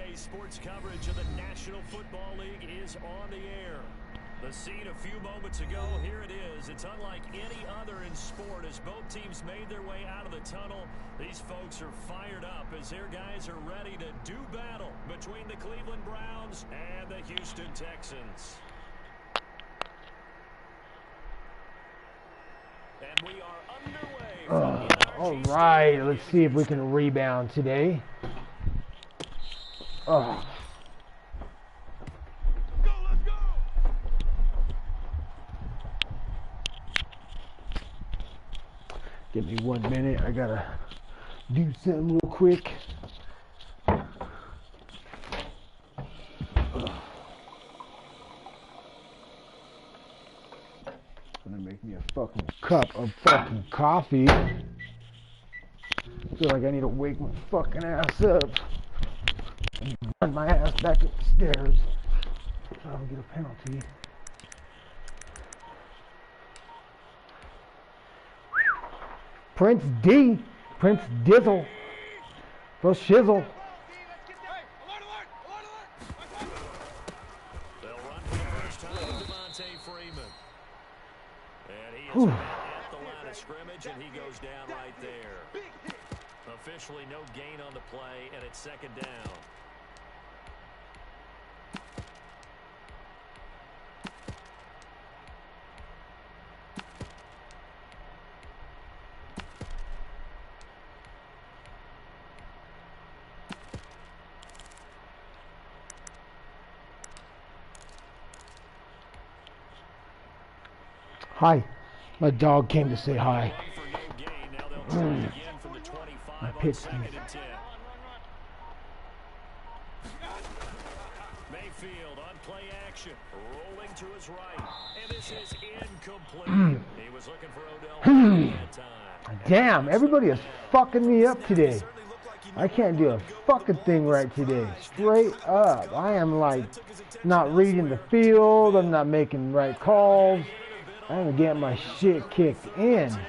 Today's sports coverage of the National Football League is on the air. The scene a few moments ago, here it is. It's unlike any other in sport as both teams made their way out of the tunnel. These folks are fired up as their guys are ready to do battle between the Cleveland Browns and the Houston Texans. And we are underway. All right, let's see if we can rebound today. Give me 1 minute. I gotta do something real quick. Gonna make me a fucking cup of fucking coffee. Feel like I need to wake my fucking ass up and run my ass back upstairs so I don't get a penalty. Prince D, Prince Dizzle, for shizzle. They'll run for the first time with Devontae Freeman. And he is at the line of scrimmage, and he goes down right there. Officially no gain on the play, and it's second down. Hi, my dog came to say hi. My pitch. Mayfield on play action, rolling to his right, and this is incomplete. He was looking for Odell that time. Damn, everybody is fucking me up today. I can't do a fucking thing right today. Straight up. I am like not reading the field. I'm not making right calls. I'm getting my shit kicked in. From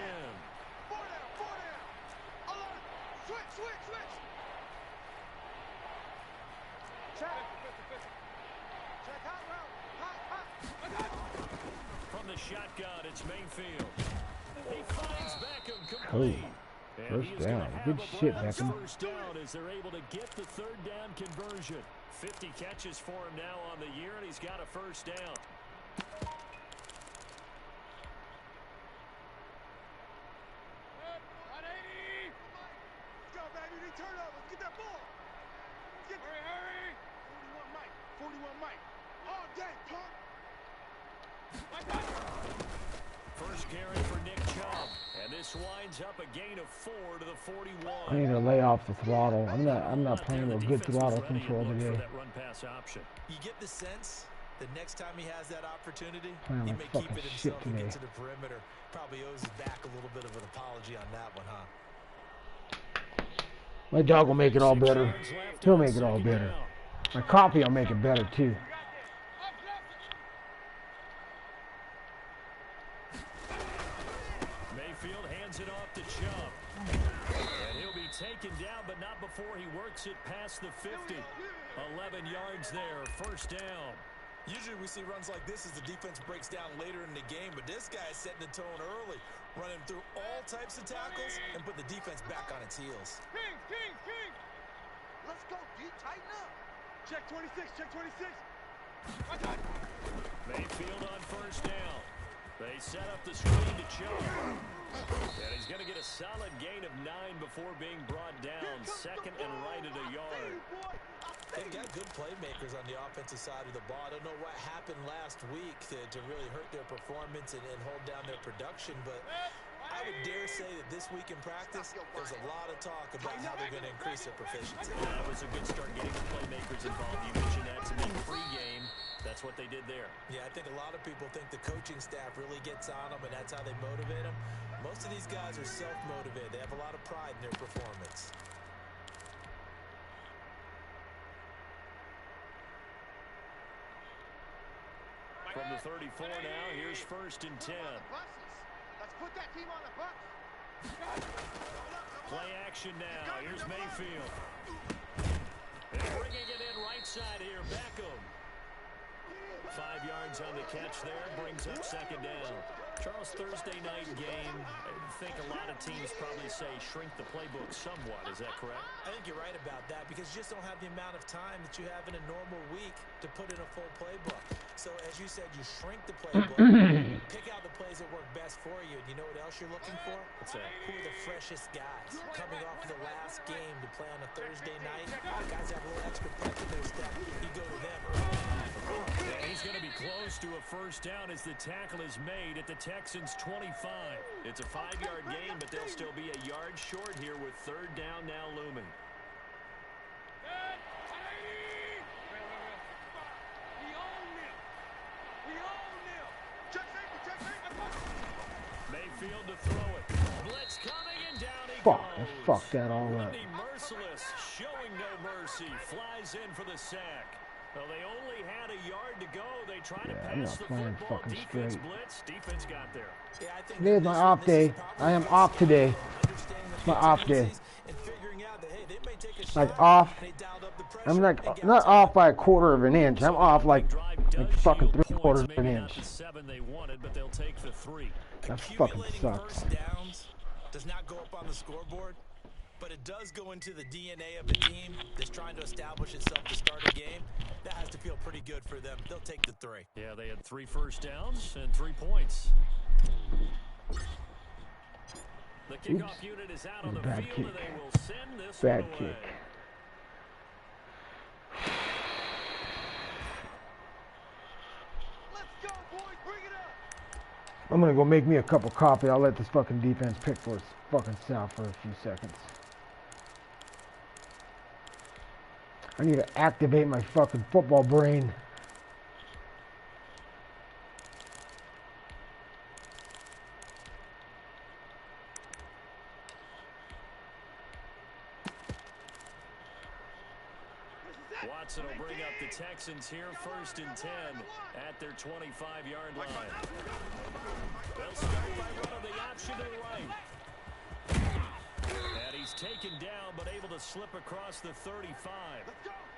the shotgun, it's Mayfield. He finds Beckham complete. First down. Good shit, Beckham. First down as they're able to get the third down conversion. 50 catches for him now on the year, and he's got a first down. Turnovers, get that ball. Hurry. 41 Mike. All day, punk. First carry for Nick Chubb, and this winds up a gain of 4 to the 41. I need to lay off the throttle. I'm not playing with good throttle control today. That run pass option. You get the sense the next time he has that opportunity, Playing he like may fucking keep it shit himself and today. get to the perimeter. Probably owes his back a little bit of an apology on that one, huh? My dog will make it all better. He'll make it all better. My coffee will make it better too. Mayfield hands it off to Chubb. And he'll be taken down, but not before he works it past the 50. 11 yards there, first down. Usually we see runs like this as the defense breaks down later in the game, but this guy is setting the tone early, running through all types of tackles and put the defense back on its heels. King. Let's go, D. Tighten up. Check 26. Mayfield on first down. They set up the screen to Chubb. And he's going to get a solid gain of 9 before being brought down. Second and right at a yard. They've got good playmakers on the offensive side of the ball. I don't know what happened last week to really hurt their performance and hold down their production, but I would dare say that this week in practice, there's a lot of talk about how they're going to increase their proficiency. That was a good start getting the playmakers involved. You mentioned that to me pregame. That's what they did there. Yeah, I think a lot of people think the coaching staff really gets on them, and that's how they motivate them. Most of these guys are self-motivated. They have a lot of pride in their performance. From the 34 now, here's first and 10. Let's put that team on the bus. Play action now. Here's Mayfield. And bringing it in yards on the catch there. Brings up second down. Charles, Thursday night game, I think a lot of teams probably say shrink the playbook somewhat. Is that correct? I think you're right about that because you just don't have the amount of time that you have in a normal week to put in a full playbook. So, as you said, you shrink the playbook, pick out the plays that work best for you. And you know what else you're looking for? What's that? Who are the freshest guys coming off of the last game to play on a Thursday night? Guys have a little extra pep in their step. You go to them. And he's going to be close to a first down as the tackle is made at the Texans' 25. It's a 5-yard gain, but they'll still be a yard short here with third down now looming. Mayfield to throw it. Blitz coming and down he Fuck, goes. I fucked that all up. Money merciless, showing no mercy, flies in for the sack. Well, they only had a yard to go. They try to I'm pass not the playing football. fucking Defense straight. blitz. Defense got there. Yeah, I think Today's my off day. I am off today. It's my off day. Like off. I'm like not off by a quarter of an inch. I'm off like fucking 3/4 of an inch. That fucking sucks. Downs does not go up on the scoreboard, but it does go into the DNA of a team that's trying to establish itself to start a game. That has to feel pretty good for them. They'll take the 3. Yeah, they had 3 first downs and 3 points. The kickoff unit is out on the Bad field, kick. and they will send this Bad one away. kick. Let's go, boys. Bring it up. I'm gonna go make me a cup of coffee. I'll let this fucking defense pick for its fucking self for a few seconds. I need to activate my fucking football brain. Watson will bring up the Texans here, 1st and 10 at their 25-yard line. They'll start by running the option to the right. And he's taken down, but able to slip across the 35.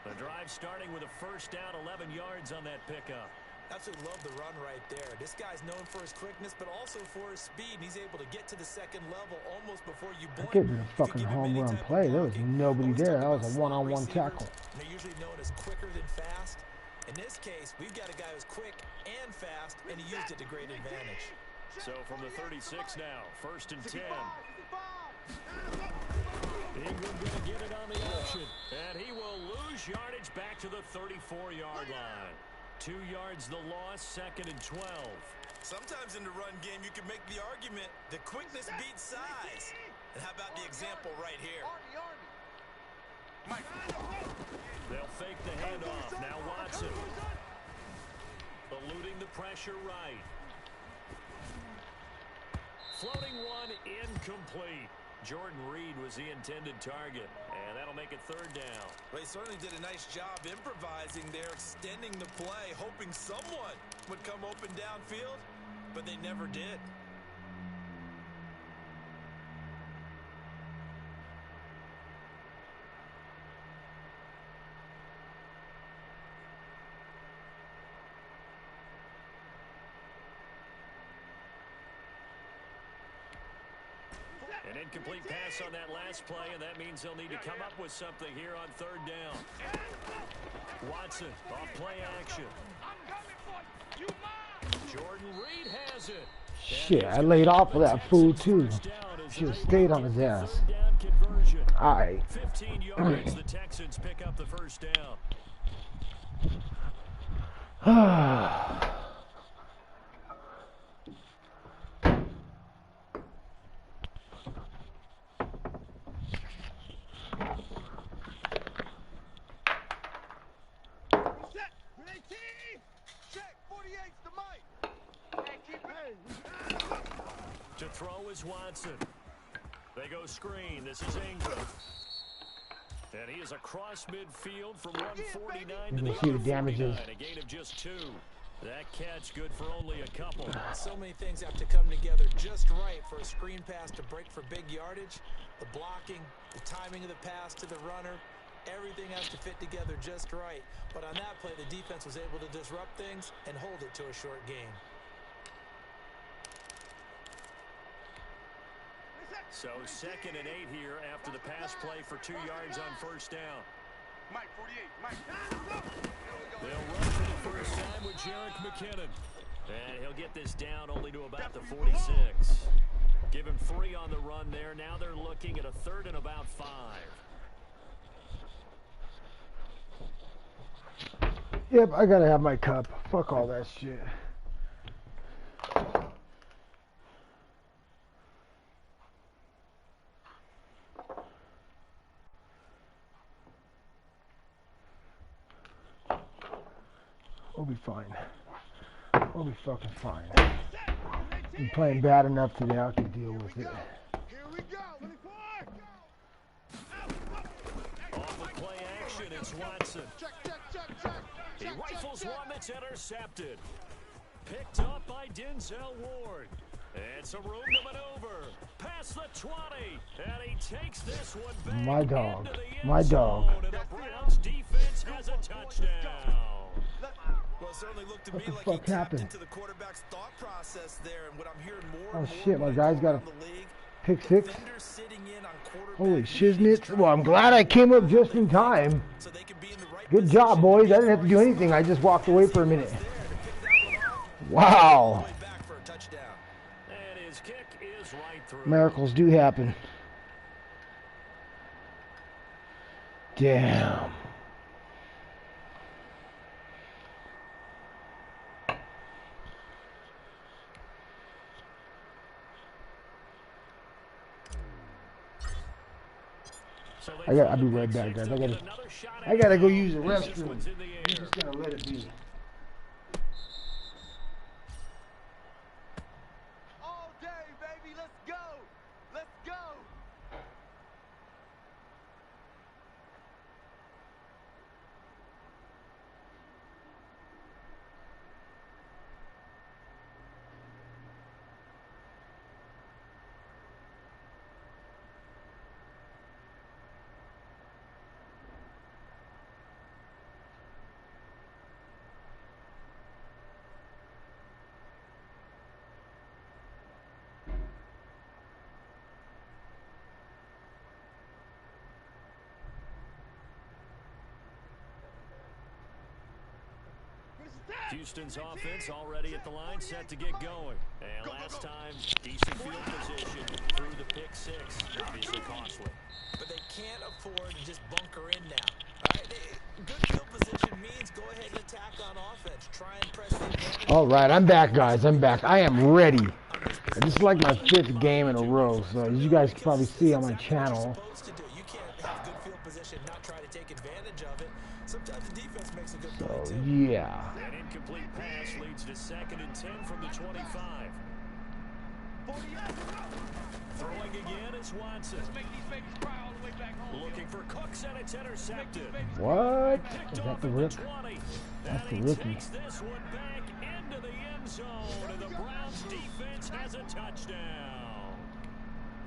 The drive starting with a first down, 11 yards on that pickup. Absolutely love the run right there. This guy's known for his quickness, but also for his speed. And he's able to get to the second level almost before you blink. That could be a fucking home run play. There was nobody there. That was a one-on-one tackle. They're usually known as quicker than fast. In this case, we've got a guy who's quick and fast, and he used it to great advantage. So from the 36 now, 1st and 10. Ingram going to get it on the option, and he will lose yardage back to the 34-yard line. 2 yards the loss, 2nd and 12. Sometimes in the run game, you can make the argument that quickness beats size. And how about the example right here? They'll fake the handoff. Now Watson. Eluding the pressure right. Floating one incomplete. Jordan Reed was the intended target, and that'll make it 3rd down. Well, he certainly did a nice job improvising there, extending the play, hoping someone would come open downfield, but they never did. An incomplete pass on that last play, and that means they'll need to come up with something here on 3rd down. Watson off play action. Jordan Reed has it. Shit, I laid off of that fool too. Should have stayed on his ass. Alright. 15 yards, the Texans pick up the first down. To throw is Watson. They go screen. This is Ingram. And he is across midfield from 149 to the see the damages. A gain of just 2. That catch good for only a couple. So many things have to come together just right for a screen pass to break for big yardage. The blocking, the timing of the pass to the runner, Everything has to fit together just right. But on that play, the defense was able to disrupt things and hold it to a short game. So 2nd and 8 here after the pass play for 2 yards on first down. Mike, 48, Mike. They'll run for the first time with Jerick McKinnon. And he'll get this down only to about the 46. Give him 3 on the run there. Now they're looking at a 3rd and about 5. Yep, I gotta have my cup. Fuck all that shit. We'll be fine. We'll be fucking fine. I'm playing bad enough today, I can deal with it. Here we go. Off of play action, it's Watson. He rifles one that's intercepted. Picked up by Denzel Ward. And some room to maneuver. Past the 20. And he takes this one back. My dog. Into the end My dog. zone, and the Browns defense has a touchdown. Well, it certainly looked to me What the like fuck he tapped happened? into the quarterback's thought process there, and what I'm hearing more Oh and more shit, my when I guy's go got a around the league, pick 6. defenders sitting in on quarterback Holy meetings shiznits. trying Well, I'm glad I came up just in time. so they can be in the right Good job, position boys. I to didn't have to do anything. I just walked away for a minute. there to pick that one off, Wow. way back for a touchdown. And his kick is right through. Miracles do happen. Damn. So I'll be right back, guys. I gotta go use the restroom. I'm just gonna let it be. All day, baby. Let's go. Let's go. Houston's offense already at the line, set to get going. And last time, decent field position through the pick 6. Obviously costly. But they can't afford to just bunker in now. All right? Good field position means go ahead and attack on offense. Try and press the advantage. All right, I'm back, guys. I'm back. I am ready. This is like my 5th game in a row, so as you guys can probably see on my channel. You can't have good field position, not try to take advantage of it. Sometimes the defense makes a good So, play, too. yeah. An incomplete pass leads to 2nd and 10 from the 25. Throwing again is Watson. Make these babies cry all the way back home. Looking for Cooks, and it's intercepted. What? Picked Is that off the at Rook? 20. That's And the he rookie. takes this one back into the end zone, and the Browns defense has a touchdown.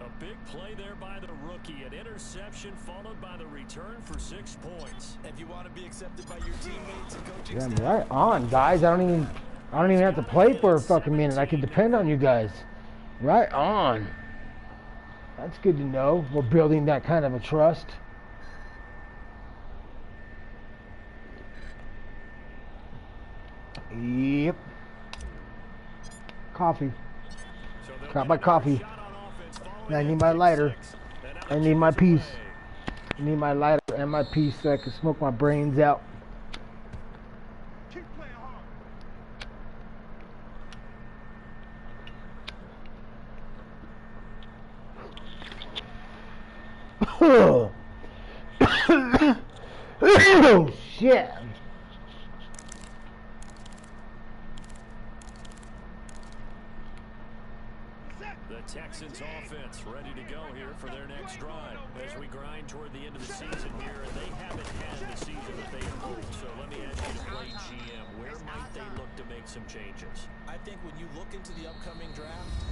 A big play there by the rookie. An interception followed by the return for 6 points. If you want to be accepted by your teammates and coaching Yeah, I'm staff, right on, guys. I don't even have to play for a fucking minute. I can depend on you guys. Right on. That's good to know. We're building that kind of a trust. Yep. Coffee. So they'll Got get my another coffee. shot on offense following I that need my pick lighter. 6. And now I the need my Chiefs piece. away. I need my lighter and my piece so I can smoke my brains out. Keep playing hard. Oh shit. The Texans offense ready to go here for their next drive as we grind toward the end of the season here, and they haven't had the season that they had hoped. So let me ask you to play GM. Where might they look to make some changes? I think when you look into the upcoming draft,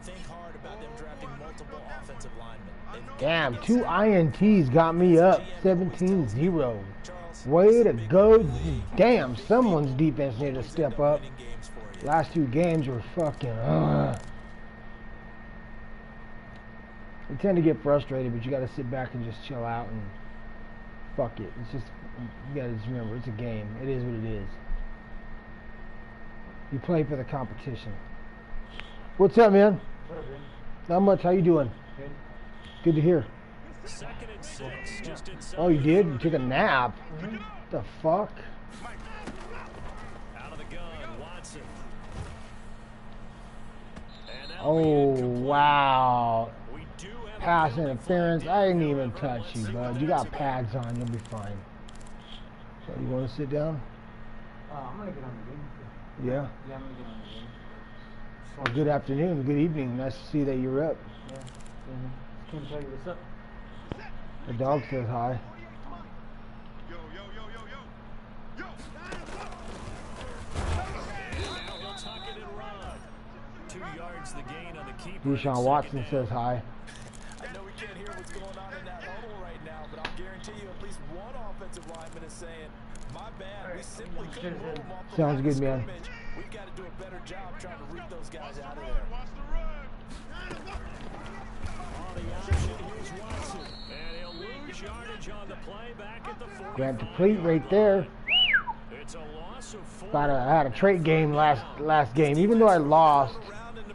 think hard about them drafting multiple offensive linemen. Damn, 2 INTs got me up 17-0. Way to go. Damn, someone's defense needed to step up. Last 2 games were fucking, You tend to get frustrated, but you got to sit back and just chill out and fuck it. It's just, you got to just remember, it's a game. It is what it is. You play for the competition. What's up, man? Not much. How you doing? Good. Good to hear. 2nd and 6, just inside. Oh, you did? You took a nap? Mm-hmm. The fuck? Out of the gun, Watson. And that'll be Oh, incomplete. wow. We do have a Pass penalty interference. flag I didn't here. even touch you, bud. You got pads on. You'll be fine. So, you want to sit down? I'm gonna get on the game. Yeah? Yeah, I'm gonna get on the game. Well, good afternoon. Good evening. Nice to see that you're up. Yeah. Just came to tell you what's up. The dog says hi. Yo, yo, yo, yo, yo. Yo. Now he'll tuck it and run. 2 yards the gain on the keeper. Deshaun Watson says hi. I know we can't hear what's going on in that huddle right now, but I'll guarantee you at least one offensive lineman is saying, my bad, we simply couldn't move them off the Sounds line of good, man. scrimmage. We've got to do a better job trying to root those guys out of there. Watch the run. On the option, here's Watson. And he'll lose yardage on the play back at the 45. Grant complete right there. It's a loss of 4. I had a trait game last game. Even though I lost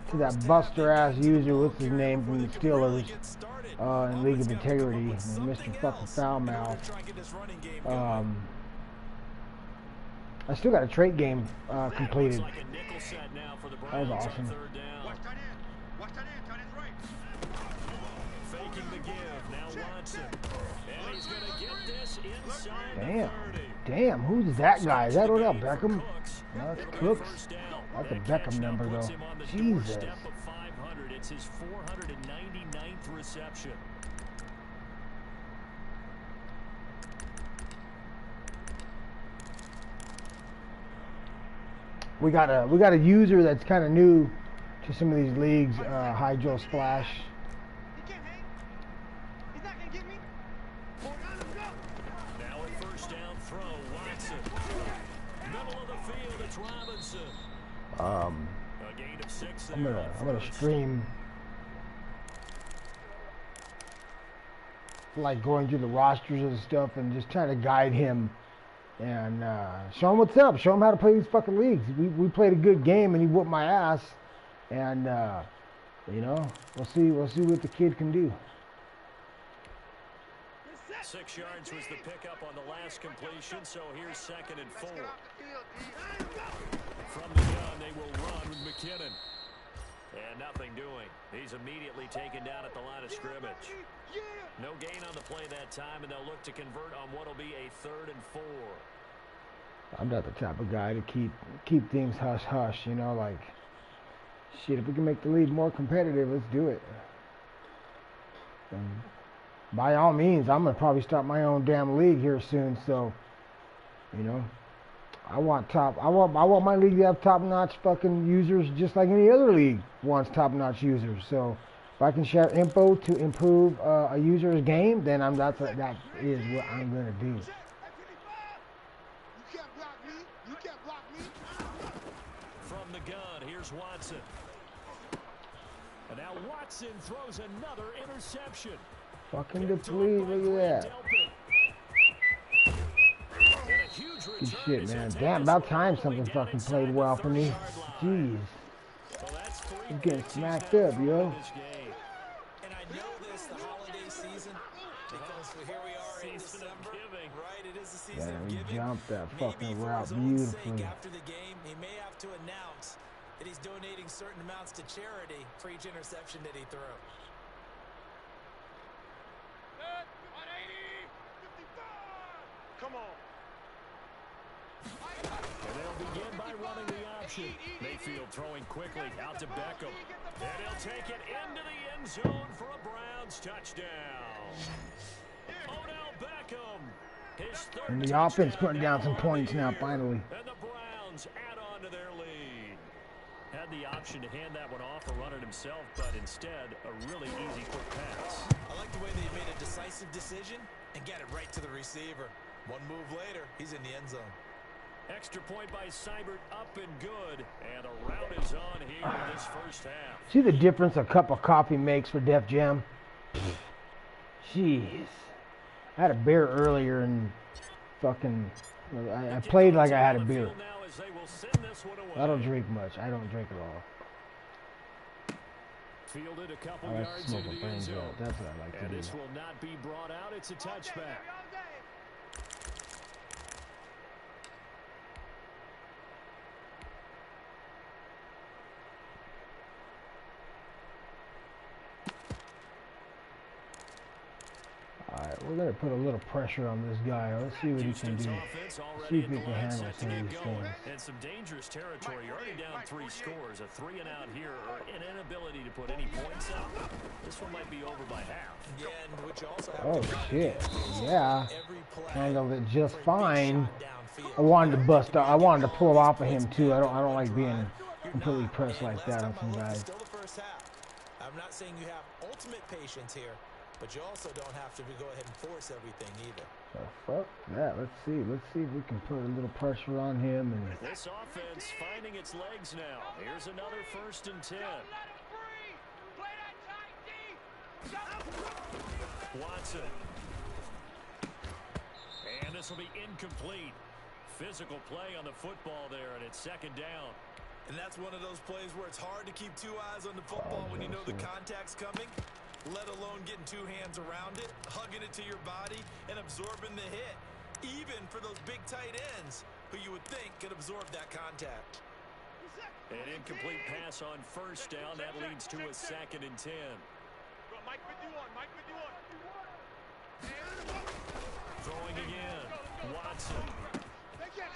to that buster-ass user, what's his name, from the Steelers, in League of Integrity, Mr. fucking Foulmouth. I still got a trait game completed. Like a nickel set now for the That was Browns on awesome. 3rd down. Watch that end. Watch that end. Tight end's right. Faking the give. Now Watson. And he's going to get this inside Damn. the 30. Damn, who's that guy? Is that Odell Beckham? Cooks. No, it's It'll be Cooks. first down. That's a That Beckham catch now number, puts though. him on the Jesus. doorstep of 500. It's his 499th reception. We got a user that's kind of new to some of these leagues, Hydro Splash. He can't hang. He's not gonna get me. Now a first down throw. Watson. Middle of the field. It's Robinson. A gain of 6 there. I'm gonna stream like going through the rosters and stuff and just trying to guide him and show him what's up, show him how to play these fucking leagues. We played a good game and he whooped my ass, and you know, we'll see what the kid can do. 6 yards was the pickup on the last completion, so here's 2nd and 4. From the gun, they will run with McKinnon. And nothing doing. He's immediately taken down at the line of scrimmage. No gain on the play that time, and they'll look to convert on what will be a 3rd and 4. I'm not the type of guy to keep things hush hush, you know, like shit, if we can make the league more competitive, let's do it. And by all means, I'm gonna probably start my own damn league here soon, so you know, I want my league to have top-notch fucking users just like any other league wants top-notch users. So if I can share info to improve a user's game, then that is what I'm gonna do. You can't block me. You can't block me. From the gun, here's Watson. And now Watson throws another interception. Fucking deplete, look at that. Good shit, man. Damn, about time something fucking played well for me. Jeez. I'm getting smacked up, yo. And I know this, the holiday season, because here we are in December, right? It is the season Yeah, of we giving. jumped that Maybe fucking for route his own sake, beautifully. after the game, he may have to announce that he's donating certain amounts to charity for each interception that he threw. Come on. And they'll begin by running the option. Mayfield throwing quickly out to Beckham. And he'll take it into the end zone for a Browns touchdown. Odell Beckham. His third And the touchdown offense putting down some now points on the now, year. finally. And the Browns add on to their lead. Had the option to hand that one off or run it himself, but instead, a really easy quick pass. I like the way they made a decisive decision and get it right to the receiver. One move later, he's in the end zone. Extra point by Seibert, up and good, and a rout is on here in this first half. See the difference a cup of coffee makes for Def Jam? Jeez. I had a beer earlier and fucking, I played like I had a beer. I don't drink much. I don't drink at all. Fielded a couple I like to yards smoke into a the end brains zone. out. That's what I like to And do. this will not be brought out. It's a touchback. Alright, we're going to put a little pressure on this guy. Let's see what he can do. See if he can handle some of these things. And some dangerous territory. You're already down 3 scores. A 3 and out here, or an inability to put any points up. This one might be over by half. Yeah, and what you also have Oh to shit. Yeah. every play Handled it just for a big fine. shot downfield. I wanted to bust I wanted to pull it off of him too. I don't like being completely pressed like that on some guys. Still the first half. I'm not saying you have ultimate patience here, but you also don't have to go ahead and force everything either. So fuck that. Let's see if we can put a little pressure on him and This offense finding its legs now. Here's another 1st and 10. Watson. And this will be incomplete. Physical play on the football there, and it's 2nd down. And that's one of those plays where it's hard to keep 2 eyes on the football when you know the contact's coming, let alone getting 2 hands around it, hugging it to your body, and absorbing the hit, even for those big tight ends who you would think could absorb that contact. An incomplete pass on 1st down. That leads to a 2nd and 10. Throwing again. Watson.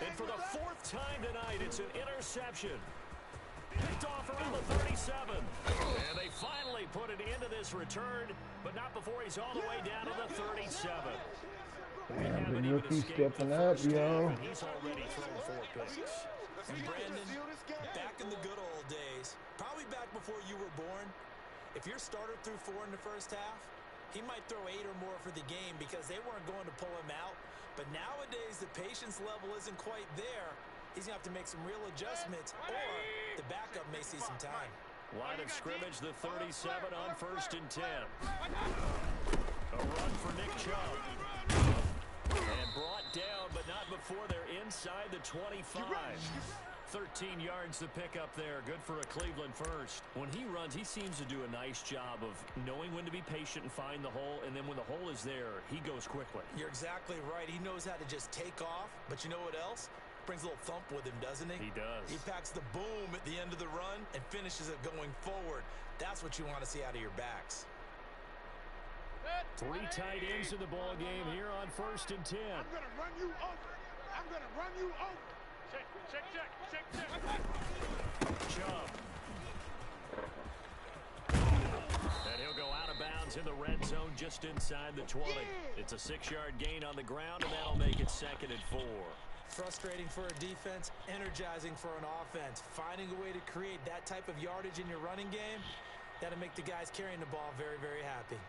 And for the 4th time tonight, it's an interception. Picked off around the 37. And they finally put it into this return, but not before he's all the way down to the 37. damn, the rookie stepping up, yo. And he's already thrown 4 picks. And Brandon, back in the good old days, probably back before you were born, if your starter threw 4 in the first half, he might throw 8 or more for the game because they weren't going to pull him out. But nowadays, the patience level isn't quite there. He's going to have to make some real adjustments, or the backup may see some time. Line of scrimmage, the 37 on 1st and 10. A run for Nick Chubb. And brought down, but not before they're inside the 25. 13 yards to pick up there. Good for a Cleveland first. When he runs, he seems to do a nice job of knowing when to be patient and find the hole, and then when the hole is there, he goes quickly. You're exactly right. He knows how to just take off, but you know what else? Brings a little thump with him, doesn't he? He does. He packs the boom at the end of the run and finishes it going forward. That's what you want to see out of your backs. 3 tight ends in the ball game here on 1st and 10. I'm going to run you over. I'm going to run you over. Check. Chubb. And he'll go out of bounds in the red zone just inside the 20. It's a 6-yard gain on the ground, and that'll make it 2nd and 4. Frustrating for a defense, energizing for an offense. Finding a way to create that type of yardage in your running game, that'll make the guys carrying the ball very, very happy.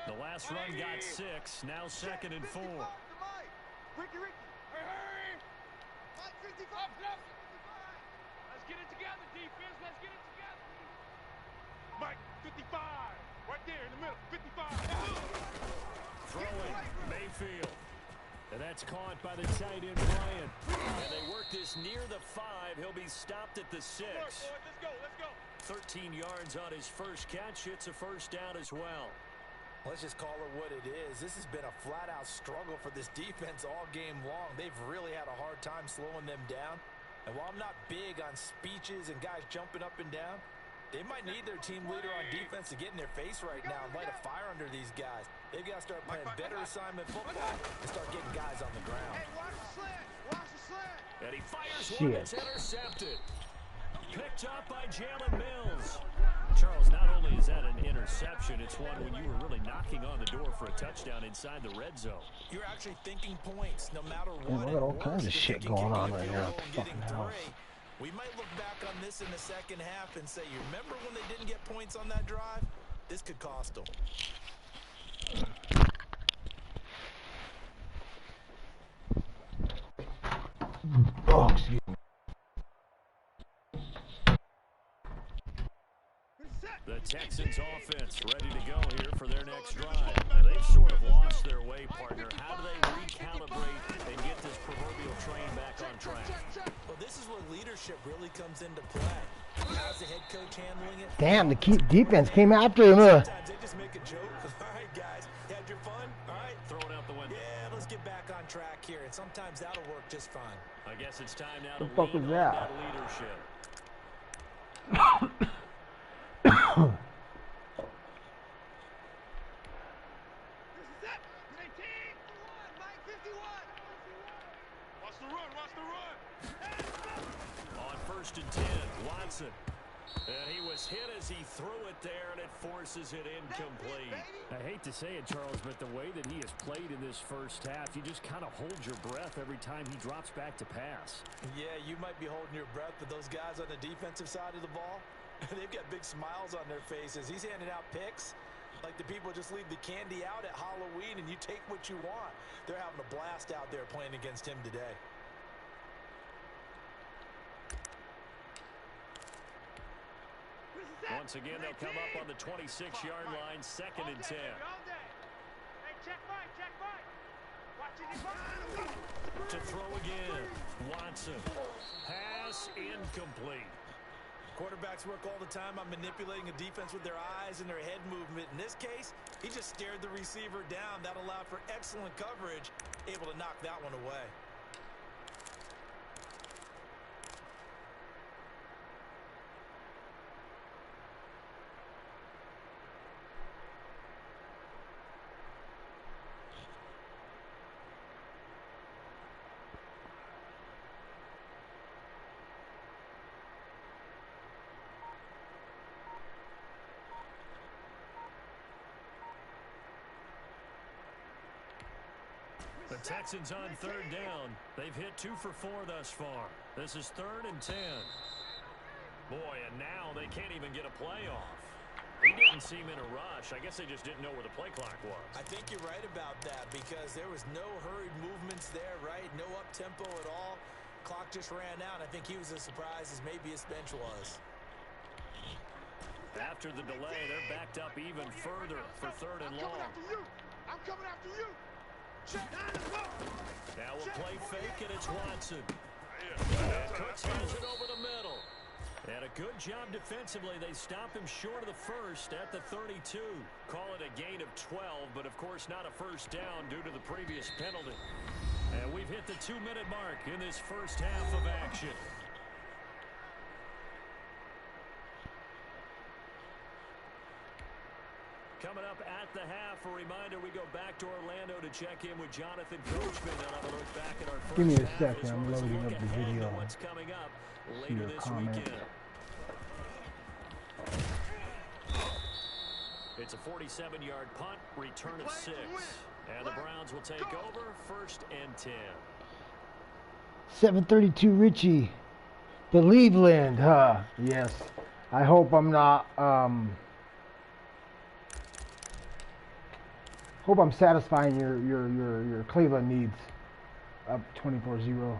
The last run got 6, now 2nd and 4. Ricky. Hurry. Mike 55. Let's get it together, defense. Let's get it together. Mike 55. Right there in the middle. 55. Throwing Mayfield. And that's caught by the tight end, Bryant. And they work this near the 5. He'll be stopped at the 6. Let's go. 13 yards on his first catch. It's a 1st down as well. Let's just call it what it is. This has been a flat-out struggle for this defense all game long. They've really had a hard time slowing them down. And while I'm not big on speeches and guys jumping up and down, they might need their team leader on defense to get in their face right now and light a fire under these guys. They've got to start playing better assignment football and start getting guys on the ground. Hey, watch the slant. And he fires one that's intercepted. Picked up by Jalen Mills. Charles, not only is that an interception, it's one when you were really knocking on the door for a touchdown inside the red zone. You're actually thinking points no matter what. Man, we got all kinds of shit going on right now at the fucking house. We might look back on this in the second half and say, you remember when they didn't get points on that drive? This could cost them. Oh, excuse me. The Texans offense ready to go here for their next drive. Now, they've sort of lost their way, partner. How do they recalibrate and get this proverbial train back on track? Well, this is where leadership really comes into play. How's the head coach handling it? Damn, the defense came after him. Sometimes they just make a joke. All right, guys, you had your fun? All right. Throw it out the window. Yeah, let's get back on track here. And sometimes that'll work just fine. I guess it's time now to the fuck lean was on that? leadership. On 1st and 10, Watson. And he was hit as he threw it there, and it forces it incomplete. I hate to say it, Charles, but the way that he has played in this first half, you just kind of hold your breath every time he drops back to pass. Yeah, you might be holding your breath, but those guys on the defensive side of the ball, they've got big smiles on their faces. He's handing out picks like the people just leave the candy out at Halloween and you take what you want. They're having a blast out there playing against him today. Once again, they'll come up on the 26-yard line, 2nd and 10. To throw again, Watson. Pass incomplete. Quarterbacks work all the time on manipulating a defense with their eyes and their head movement. In this case, he just stared the receiver down. That allowed for excellent coverage, able to knock that one away. The Texans on 3rd down. They've hit 2 for 4 thus far. This is 3rd and 10. Boy, and now they can't even get a play off. He didn't seem in a rush. I guess they just didn't know where the play clock was. I think you're right about that because there was no hurried movements there, right? No up-tempo at all. Clock just ran out. I think he was as surprised as maybe his bench was. After the delay, they're backed up even further for 3rd and long. I'm coming after you. Now we'll play fake, and it's Watson. And Cooks has it over the middle. And a good job defensively. They stop him short of the first at the 32. Call it a gain of 12, but of course not a first down due to the previous penalty. And we've hit the 2-minute mark in this first half of action. Coming up at the half, a reminder, we go back to Orlando to check in with Jonathan Coachman. And have a look back at our first Give me a half, second. as I'm well as loading look up the ahead to video. what's coming up See later your this comment. weekend. It's a 47-yard punt, return of 6. And the Browns will take over 1st and 10. 732 Richie. Believeland, huh? Yes. I hope I'm not, hope I'm satisfying your Cleveland needs. Up 24-0. You know,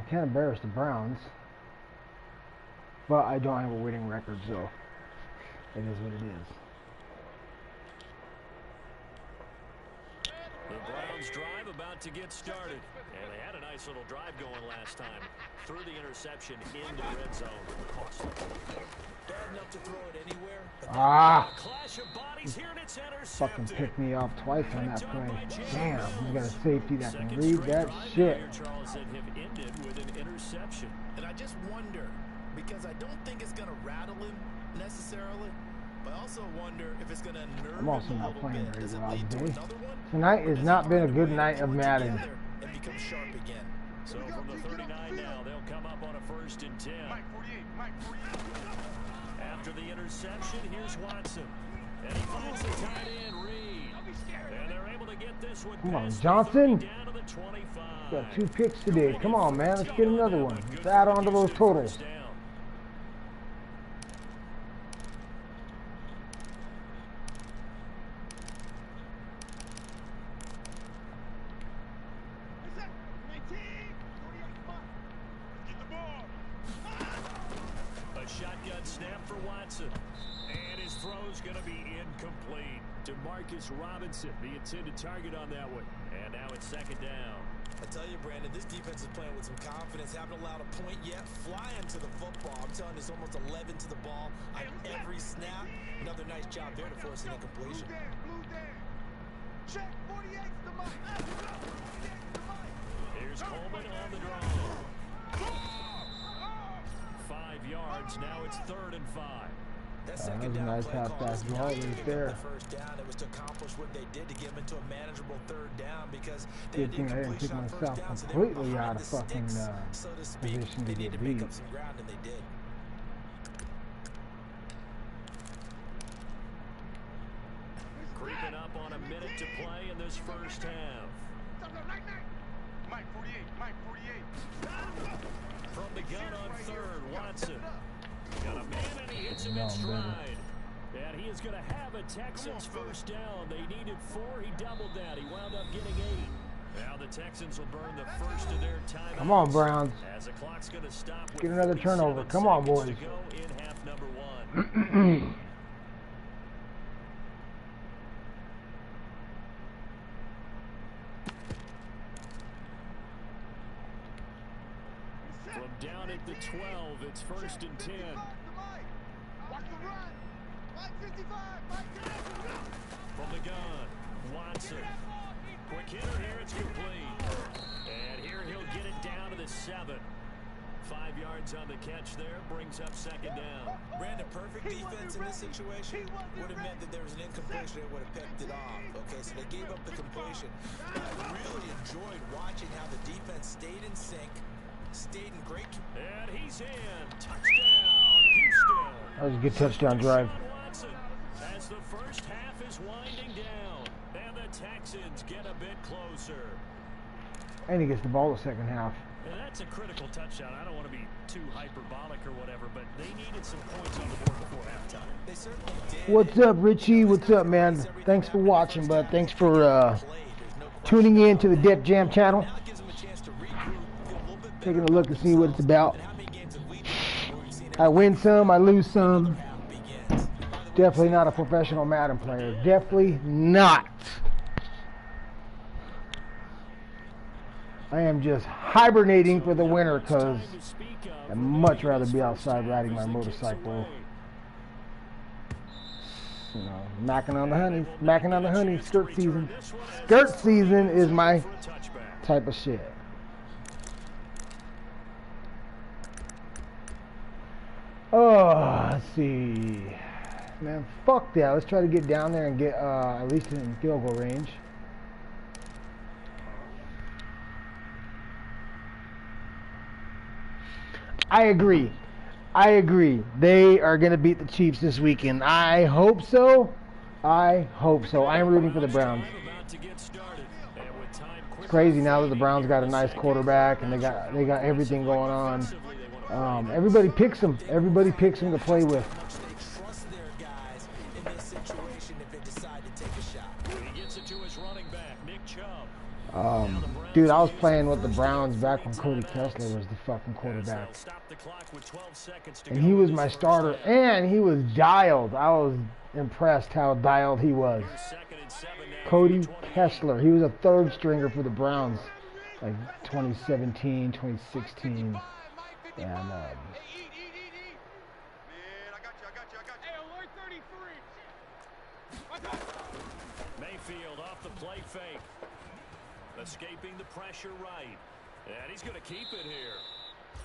can't embarrass the Browns. But I don't have a winning record, so it is what it is. The Browns drive about to get started. And they had a nice little drive going last time. Through the interception into the red zone. Cost them. Bad enough to throw it anywhere. Ah! Clash of bodies here, and it's Fucking intercepted. picked me off twice on that play. Damn, he's got a safety that can Second read straight that drive shit. here, Charles, that have ended with an interception. And I just wonder, because I don't think it's going to rattle him necessarily, but I also wonder if it's going to nerve I'm also him a not little playing bit. very Does it well lead to today. another one? Tonight Or has does not he been a find good way night to of pull it Madden. together and become sharp again? So from the 39 now, they'll come up on a 1st and 10. Mike 48, Mike 48. After the interception, here's Watson. And he finds the tight end, Reed. this one Come on, past the Johnson. 30 down to the 25. Got 2 picks today. Come on, man. Let's get another one. Let's add on to those totals. A shotgun snap for Watson. And his throw's going to be incomplete. DeMarcus Robinson, the intended target on that one. And now it's second down. I tell you, Brandon, this defense is playing with some confidence. Haven't allowed a point yet. Flying to the football. I'm telling you, it's almost 11 to the ball on every snap. Another nice job there to force an incompletion. Check 48 to Mike. Here's Coleman on the draw. 5 yards. Now it's 3rd and 5. That That second was a down nice play half call fast was ball not to right give there. them the first down. It was to accomplish what they did to get them into a manageable 3rd down because they Good had thing I didn't incompletion take on first myself down, so they were completely behind out the of fucking sticks, so to speak. position They to needed get to make beat. up some ground, and they did. Creeping up on a minute to play in this first half. Mike 48, Mike 48. From the gun on 3rd, Watson. Got a man and he hits him in stride. And he is going to have a Texans first down. They needed 4. He doubled that. He wound up getting 8. Now the Texans will burn the first of their timeouts. Come on, Browns. As the clock's going to stop with Get another 47 turnover. Come on, seconds boys. to go in half number 1. From down at the 12, it's 1st and 10. Watch the run. Mike 55. Mike 55. From the gun, Watson. Quick hitter here, it's complete. And here he'll get it down to the 7. 5 yards on the catch there, brings up second down. Brandon, perfect defense in this situation would have meant that there was an incompletion that would have picked it off. Okay, so they gave up the completion. I really enjoyed watching how the defense stayed in sync, stayed in great. And he's in. Touchdown, Houston. That was a good touchdown drive. Watson, as the first half is winding down, and the Texans get a bit closer. And he gets the ball the second half. And that's a critical touchdown. I don't want to be too hyperbolic or whatever, but they needed some points on the board before halftime. They certainly did. What's up, Richie? What's up, man? Thanks for watching, bud. Thanks for tuning in to the Def Jam channel. Now it gives them a chance to regroup, feel a little bit better. Taking a look and see what it's about. How many games have we been where we've seen I win some, I lose some. half begins? Definitely not a professional Madden player. Definitely not. I am just hibernating for the winter because I'd much rather be outside riding my motorcycle. You know, macking on the honey. Macking on the honey. Skirt season. Skirt season is my type of shit. Oh, let's see. Man, fuck that. Let's try to get down there and get at least in field goal range. I agree. I agree. They are going to beat the Chiefs this weekend. I hope so. I hope so. I am rooting for the Browns. It's crazy now that the Browns got a nice quarterback and they got everything going on. Everybody picks them. Everybody picks them to play with. They trust their guys in this situation if they decide to take a shot. He gets it to his running back, Nick Chubb. Dude, I was playing with the Browns back when Cody Kessler was the fucking quarterback. And he was my starter, and he was dialed. I was impressed how dialed he was. Cody Kessler. He was a third stringer for the Browns, like 2017, 2016. And, Man, I got you. Hey, alert 33. Mayfield off the play fake. Escaping the pressure right. And he's going to keep it here.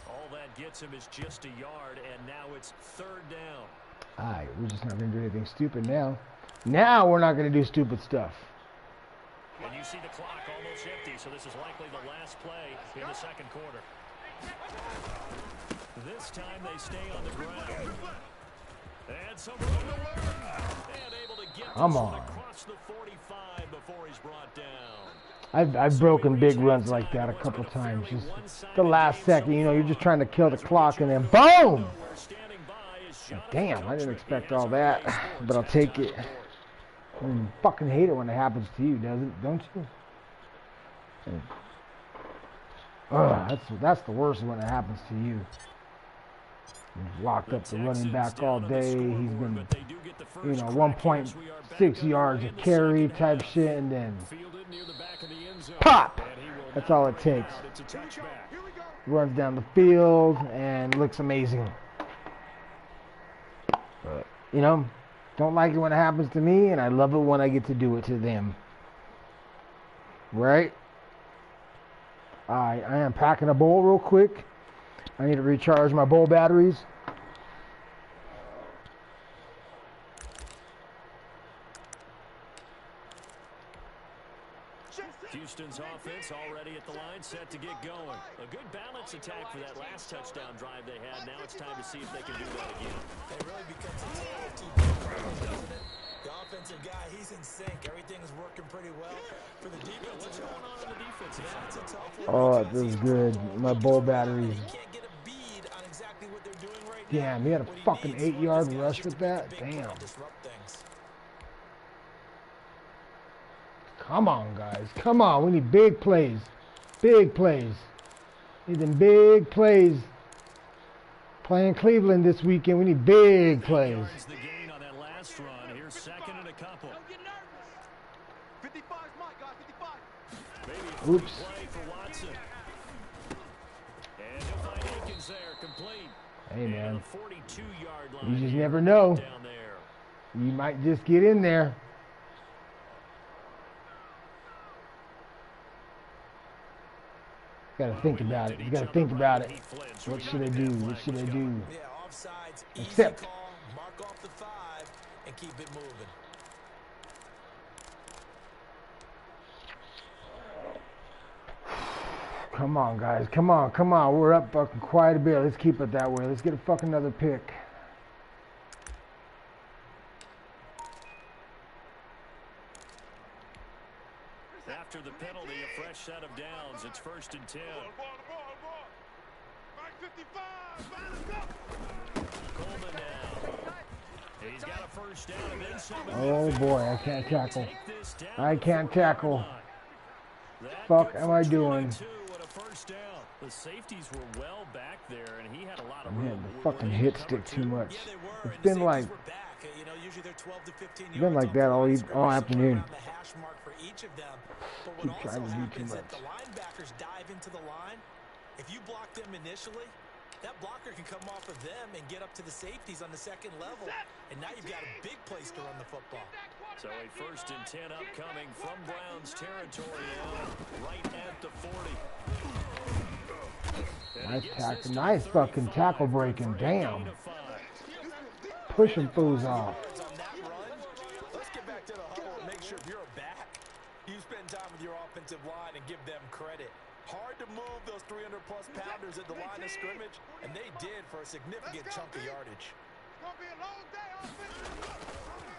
All that gets him is just a yard, and now it's 3rd down. all right, we're just not going to do anything stupid now. Now we're not going to do stupid stuff. And you see the clock almost empty, so this is likely the last play in the second quarter. This time they stay on the ground. And some room to work. And able to get Come this on. one across across the 45 before he's brought down. I've broken big runs like that a couple times. Just the last second, you know, you're just trying to kill the clock, and then boom! Damn, I didn't expect all that, but I'll take it. I mean, fucking hate it when it happens to you, don't you? That's the worst when it happens to you. He's locked up the running back all day. He's been, you know, 1.6 yards a carry type shit, and then pop! That's all it takes. Runs down the field and looks amazing. But, you know, don't like it when it happens to me, and I love it when I get to do it to them. Right? I am packing a bowl real quick. I need to recharge my bowl batteries. Houston's offense already at the line, set to get going. A good balance attack for that last touchdown drive they had. Now it's time to see if they can do that again. It really becomes a tale of two different, doesn't it? The offensive guy, he's in sync. Everything's working pretty well. For the defense, What's going on in the defense? That's a tough one. Oh, this is good. My bowl batteries. Can't get a bead on exactly what they're doing right now. Damn, he had a fucking 8-yard rush with that. Damn. Come on, guys. Come on. We need big plays. Big plays. Need them big plays. Playing Cleveland this weekend. We need big plays. The gain on that last run. Here's second and a couple. Don't get nervous. 55 is mine, guys. 55. Maybe a Oops. play for Watson. And he'll find Aikens there, complete. Hey, man. 42-yard line. You just never know. Down there. You might just get in there. Got to think about it. You got to think about it. What should I do? What should I do? Yeah, offsides, Accept. easy call, mark off the 5, and keep it moving. Come on, guys. Come on. Come on. We're up fucking quite a bit. Let's keep it that way. Let's get a fucking another pick. After the penalty, a fresh set of downs. It's 1st and 10. Mark 55. Coleman now. He's got a first down and then some. Oh, boy. I can't tackle. I can't tackle. Fuck am I doing? The safeties were well back there, and he had a lot of I'm room. hitting the fucking hit stick too much. Yeah, they were. It's been like, Usually they're 12 to 15 been like that all afternoon. the hash mark for each of them. But Keep what trying also to do too happens is much. the linebackers dive into the line. If you block them initially, that blocker can come off of them and get up to the safeties on the second level. And now you've got a big place to run the football. So a 1st and 10 upcoming from Browns territory now, right at the 40. Nice fucking tackle breaking. Damn. Pushing fools off. On that run, let's get back to the huddle and make sure if you're a back, you spend time with your offensive line and give them credit. Hard to move those 300-plus pounders at the line of scrimmage, and they did for a significant chunk of yardage. It's going to be a long day, offense.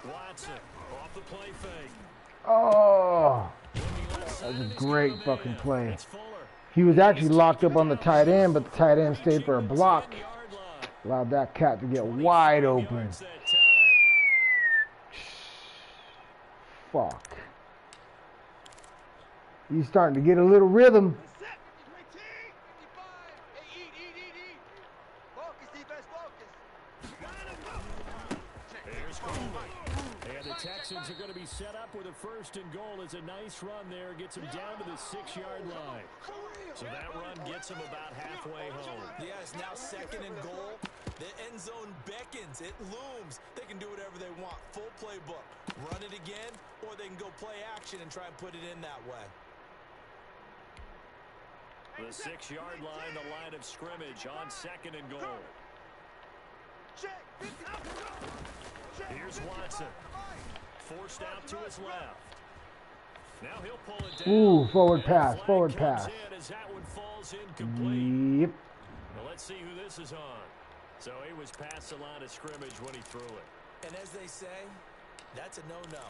Watson off the play fake. Oh, that was a great fucking play. He was actually locked up on the tight end, but the tight end stayed for a block. Allowed that cat to get wide open. Fuck. He's starting to get a little rhythm. Texans are going to be set up with a 1st and goal. As a nice run there, gets him down to the 6-yard line. So that run gets him about halfway home. Yeah, it's now 2nd and goal. The end zone beckons. It looms. They can do whatever they want. Full playbook. Run it again, or they can go play action and try and put it in that way. The 6-yard line, the line of scrimmage on 2nd and goal. Here's Watson. Forced out to his left. Now he'll pull it down. Ooh, forward pass, forward pass. As that one falls incomplete. Yep. Well, let's see who this is on. So he was past the line of scrimmage when he threw it. And as they say, that's a no-no.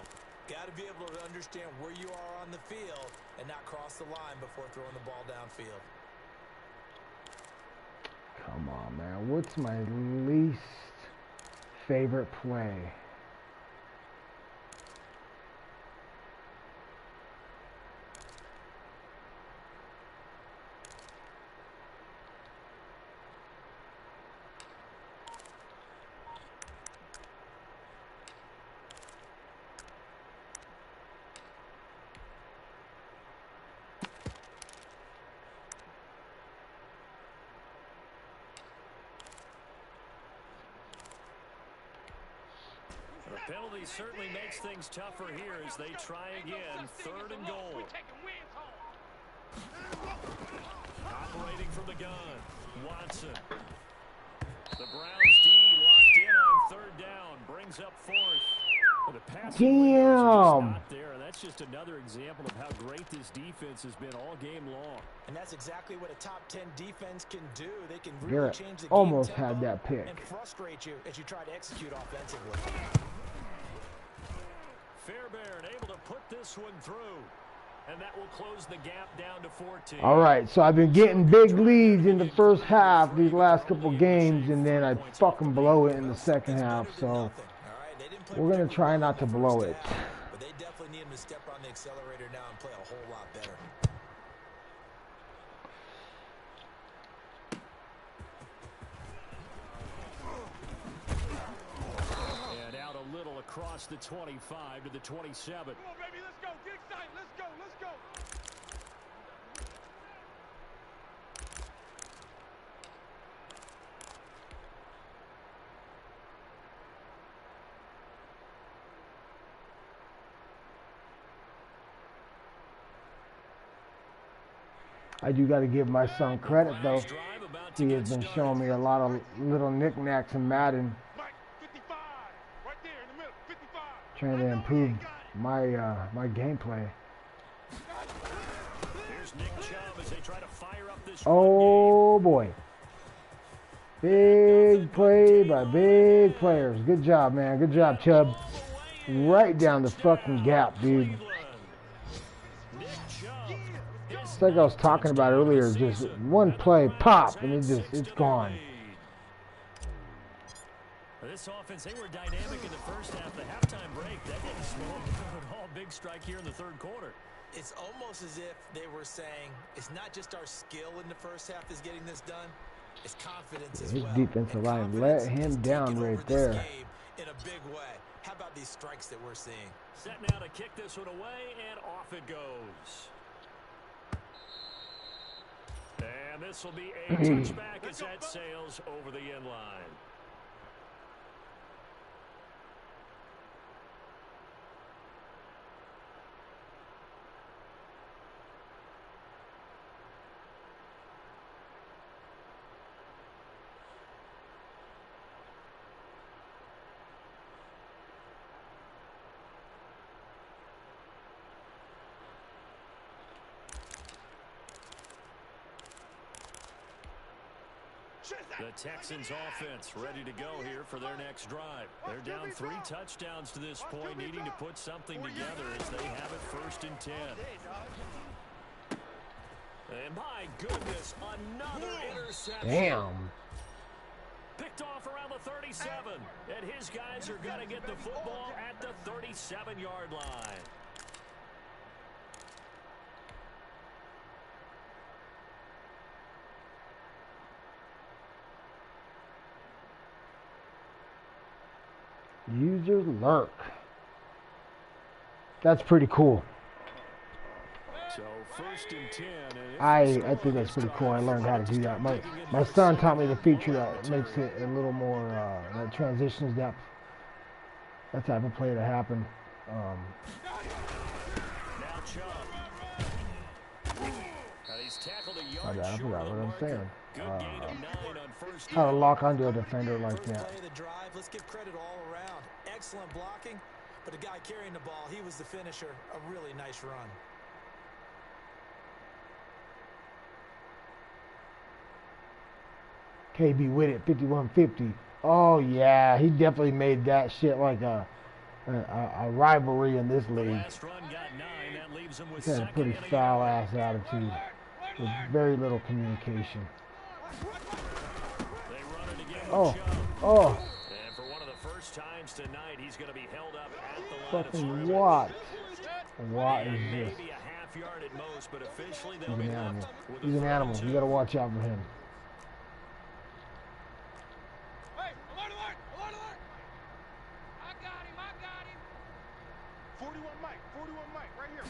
Got to be able to understand where you are on the field and not cross the line before throwing the ball downfield. Come on, man. What's my least favorite play? The penalty certainly makes things tougher here as they try again. 3rd and goal. Operating from the gun, Watson. The Browns D locked in on 3rd down, brings up 4th. Well, the passing windows are just not there, and that's just another example of how great this defense has been all game long. And that's exactly what a top 10 defense can do. They can really Garrett change the game almost tempo had that pick. and frustrate you as you try to execute offensively. Fairbairn able to put this one through, and that will close the gap down to 14. All right, so I've been getting big leads in the first half these last couple games, and then I fucking blow it in the second half. So we're going to try not to blow it. But they definitely need him to step on the accelerator now and play a whole lot better. And out a little across the 25 to the 27. Come on, baby, let's go. Get excited. Let's go. Let's go. I do got to give my son credit, though. He has been showing me a lot of little knickknacks in Madden, Mike, 55. Right there in the middle. 55. trying to improve my my gameplay. Here's Nick Chubb as they try to fire up this Oh boy. Big play by big players. Good job, man. Good job, Chubb. Right down the fucking gap, dude. It's like I was talking about earlier, just one play, pop, and it's gone. This offense, they were dynamic in the first half. The halftime break, that didn't slow them down at all. Big strike here in the 3rd quarter. It's almost as if they were saying, it's not just our skill in the first half that's getting this done, it's confidence as His well. defensive line let him down right there. In a big way. How about these strikes that we're seeing? Setting out to kick this one away, and off it goes. And this will be a touchback as that sails over the end line. The Texans offense ready to go here for their next drive. They're down 3 touchdowns to this point, needing to put something together as they have it 1st and 10. And my goodness, another interception. Damn. Picked off around the 37. And his guys are going to get the football at the 37-yard line. User lurk. That's pretty cool. So 1st and 10. I think that's pretty cool. I learned how to do that. My son taught me the feature that makes it a little more that transitions depth. That type of play to happen. Now Chubb. He's tackled a yard I forgot what I'm saying. Good gain of 9 on 1st How to down. lock onto a defender like First that. play of the drive, let's give credit all around. Excellent blocking, but the guy carrying the ball, he was the finisher. A really nice run. KB with it, 51-50. Oh yeah, he definitely made that shit like a a rivalry in this league. Last run got 9. That leaves him with He's had a second pretty and a foul yard. ass attitude with very little communication. They run it again with Oh, Chubb. oh, And for one of the first times tonight, he's going to be held up at the line of fucking scrimmage. Watt. Watt is And just, maybe a half yard at most, but officially he's they'll be an animal. left with a He's an third animal. and You 2. gotta watch out for him. Hey, alert, alert, alert, alert! I got him, I got him. 41 Mike, right here.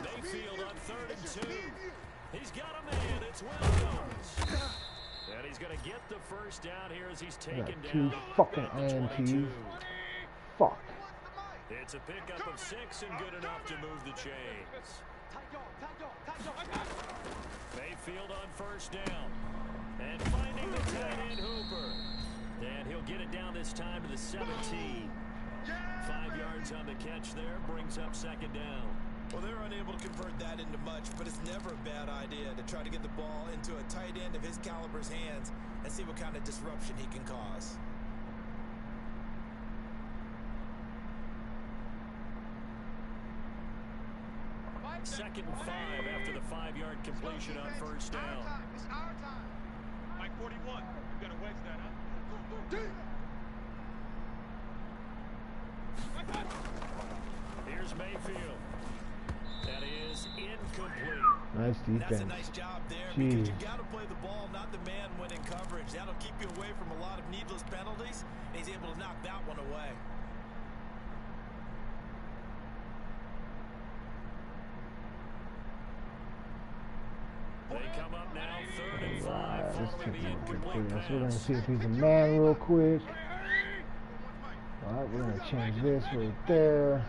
Mayfield on 3rd and 2. He's got a man. It's Williams. And he's going to get the first down here as he's taken Got down. two fucking at the INTs. 22. Fuck. It's a pickup of 6 and good enough to move the chains. Mayfield on 1st down. And finding the tight end Hooper. And he'll get it down this time to the 17. 5 yards on the catch there, brings up 2nd down. Well, they're unable to convert that into much, but it's never a bad idea to try to get the ball into a tight end of his caliber's hands and see what kind of disruption he can cause. Second and 5 after the 5-yard completion on 1st down. It's our time. Mike 41, you gotta wedge that, huh? Here's Mayfield. That is incomplete. Nice And that's a defense. nice job there Jeez. because you got to play the ball, not the man when in coverage. That'll keep you away from a lot of needless penalties, and he's able to knock that one away. They come up now 3rd and 5 Let's following take the it incomplete quickly. So we're gonna pass. see if he's a man real quick. Alright, we're gonna change this right there.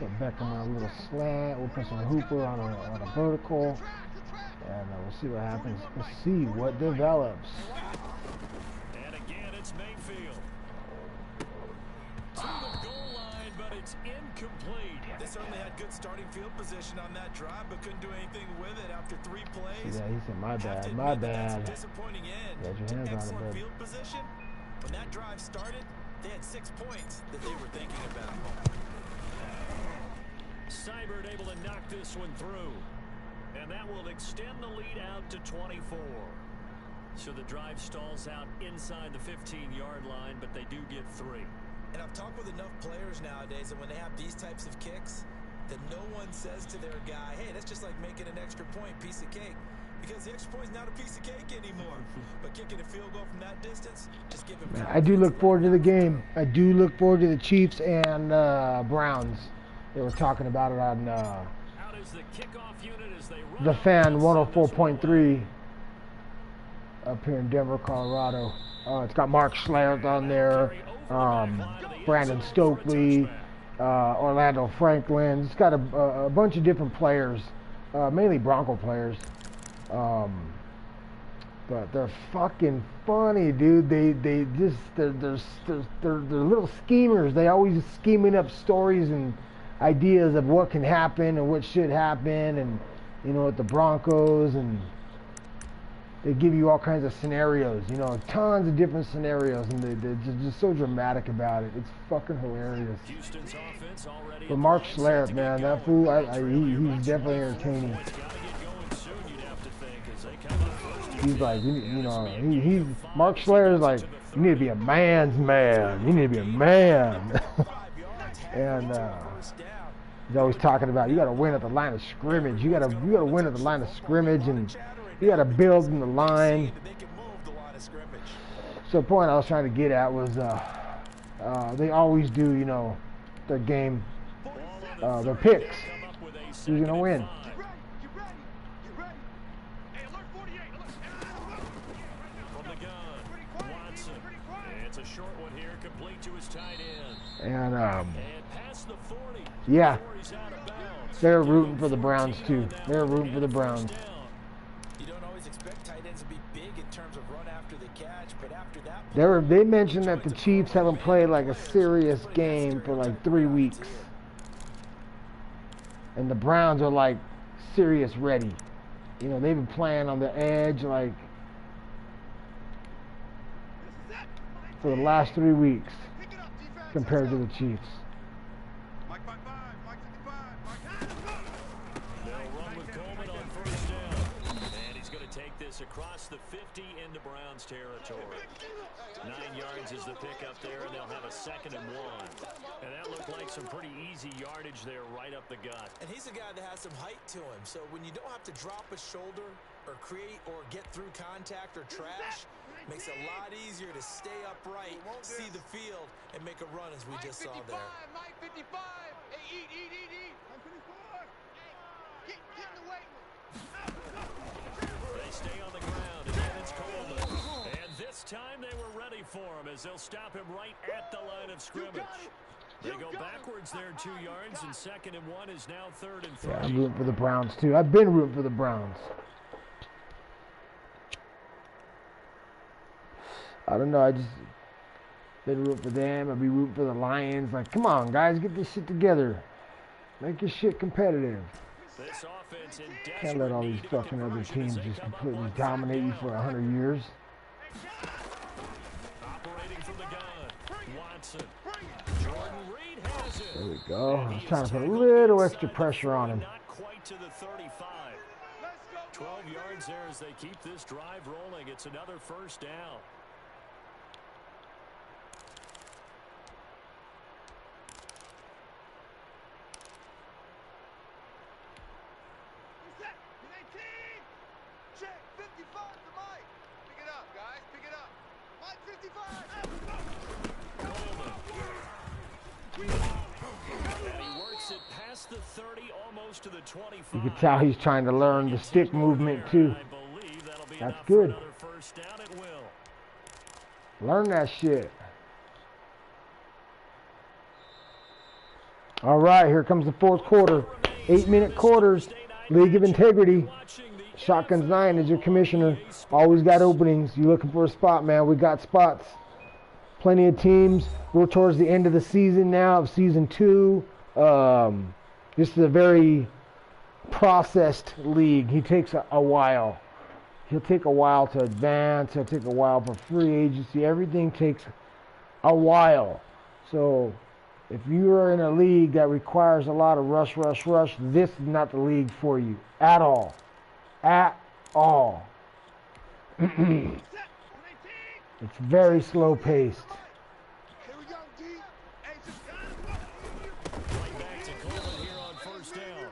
Put Beckham on a little slant. We'll put some Hooper on a vertical. And we'll see what happens. Let's see what develops. And again, it's Mayfield. To the goal line, but it's incomplete. They certainly had good starting field position on that drive, but couldn't do anything with it after 3 plays. Yeah, he said, my Have to bad, admit my that that's a bad. disappointing end Got your to hands on it, excellent bud. field position. When that drive started, they had 6 points that they were thinking about. Seibert able to knock this one through. And that will extend the lead out to 24. So the drive stalls out inside the 15-yard line, but they do get 3. And I've talked with enough players nowadays that when they have these types of kicks, that no one says to their guy, hey, that's just like making an extra point, piece of cake. Because the extra point is not a piece of cake anymore. But kicking a field goal from that distance, just give him I do look forward to the game. I do look forward to the Chiefs and Browns. They were talking about it on Out is the kickoff unit as they run The out Fan and 104.3 up here in Denver, Colorado. It's got Mark Schlereth on there, Brandon Stokely, Orlando Franklin. It's got a bunch of different players, mainly Bronco players. But they're fucking funny, dude. They're little schemers. They always scheming up stories and ideas of what can happen and what should happen, and you know, with the Broncos, and they give you all kinds of scenarios, you know, tons of different scenarios, and they're just so dramatic about it. It's fucking hilarious. Houston's offense already But Mark applied, Schlereth, set to man, get that going. fool, he's definitely entertaining. It's gotta get going soon, you'd have to think, as they come up first. He's like, you know, he's Mark Schlereth is like, you need to be a man's man. You need to be a man. And he's always talking about, you got to win at the line of scrimmage. You got to win at the line of scrimmage, and you got to build in the line. So the point I was trying to get at was, they always do, you know, their game, their picks. Who's gonna win? Get ready, get ready, get ready. Hey, alert 48, alert. From the gun, Watson. It's a short one here, complete to his tight end. And And past the 40. yeah, Before he's out of bounds. they're rooting for the Browns too. They're rooting for the Browns. You don't always expect tight ends to be big in terms of run after the catch, but after that, They mentioned that the Chiefs haven't played like a serious game for like 3 weeks. And the Browns are like serious ready. You know, they've been playing on the edge like for the last 3 weeks. Pick it up, defense. compared to the Chiefs. Mike 55, Mike 55, Mike. They'll run with Coleman on first down. And he's going to take this across the 50 into Browns territory. 9 yards is the pickup there, and they'll have a 2nd and 1. And that looked like some pretty easy yardage there right up the gut. And he's a guy that has some height to him, so when you don't have to drop a shoulder or create or get through contact or trash, makes it a lot easier to stay upright, see the field, and make a run as we just saw there. Mike 55, hey, eat. Mike 55. Get in the weight room. They stay on the ground, and then it's Coleman. And this time they were ready for him as they'll stop him right at the line of scrimmage. They go backwards there 2 yards, and 2nd and 1 is now 3rd and 3. Yeah, I'm rooting for the Browns, too. I've been rooting for the Browns. I don't know. I just been rooting for them. I'd be rooting for the Lions. Like, come on, guys, get this shit together. Make your shit competitive. This offense in Can't let all these fucking other teams just completely dominate you for 100 years. Operating from the gun, Watson. Jordan Reed has it. There we go. I was trying to put a little extra pressure on him. Not quite to the 35. 12 yards there as they keep this drive rolling. It's another first down. Check 55 to Mike. Pick it up, guys. Pick it up. Mike 55. And he works it past the 30, almost to the 25. You can tell he's trying to learn the stick movement too. I believe that'll be That's enough good. for another first down. It will. Learn that shit. All right, here comes the 4th quarter. 8-minute quarters. League of Integrity. Shotguns 9 is your commissioner. Always got openings. You looking for a spot, man? We got spots. Plenty of teams. We're towards the end of the season now, of season 2. This is a very processed league. He takes a while. He'll take a while to advance. He'll take a while for free agency. Everything takes a while. So if you are in a league that requires a lot of rush, this is not the league for you at all. At all. It's very slow paced. Here we go, D. Hey, just Right back to Coleman here on first down.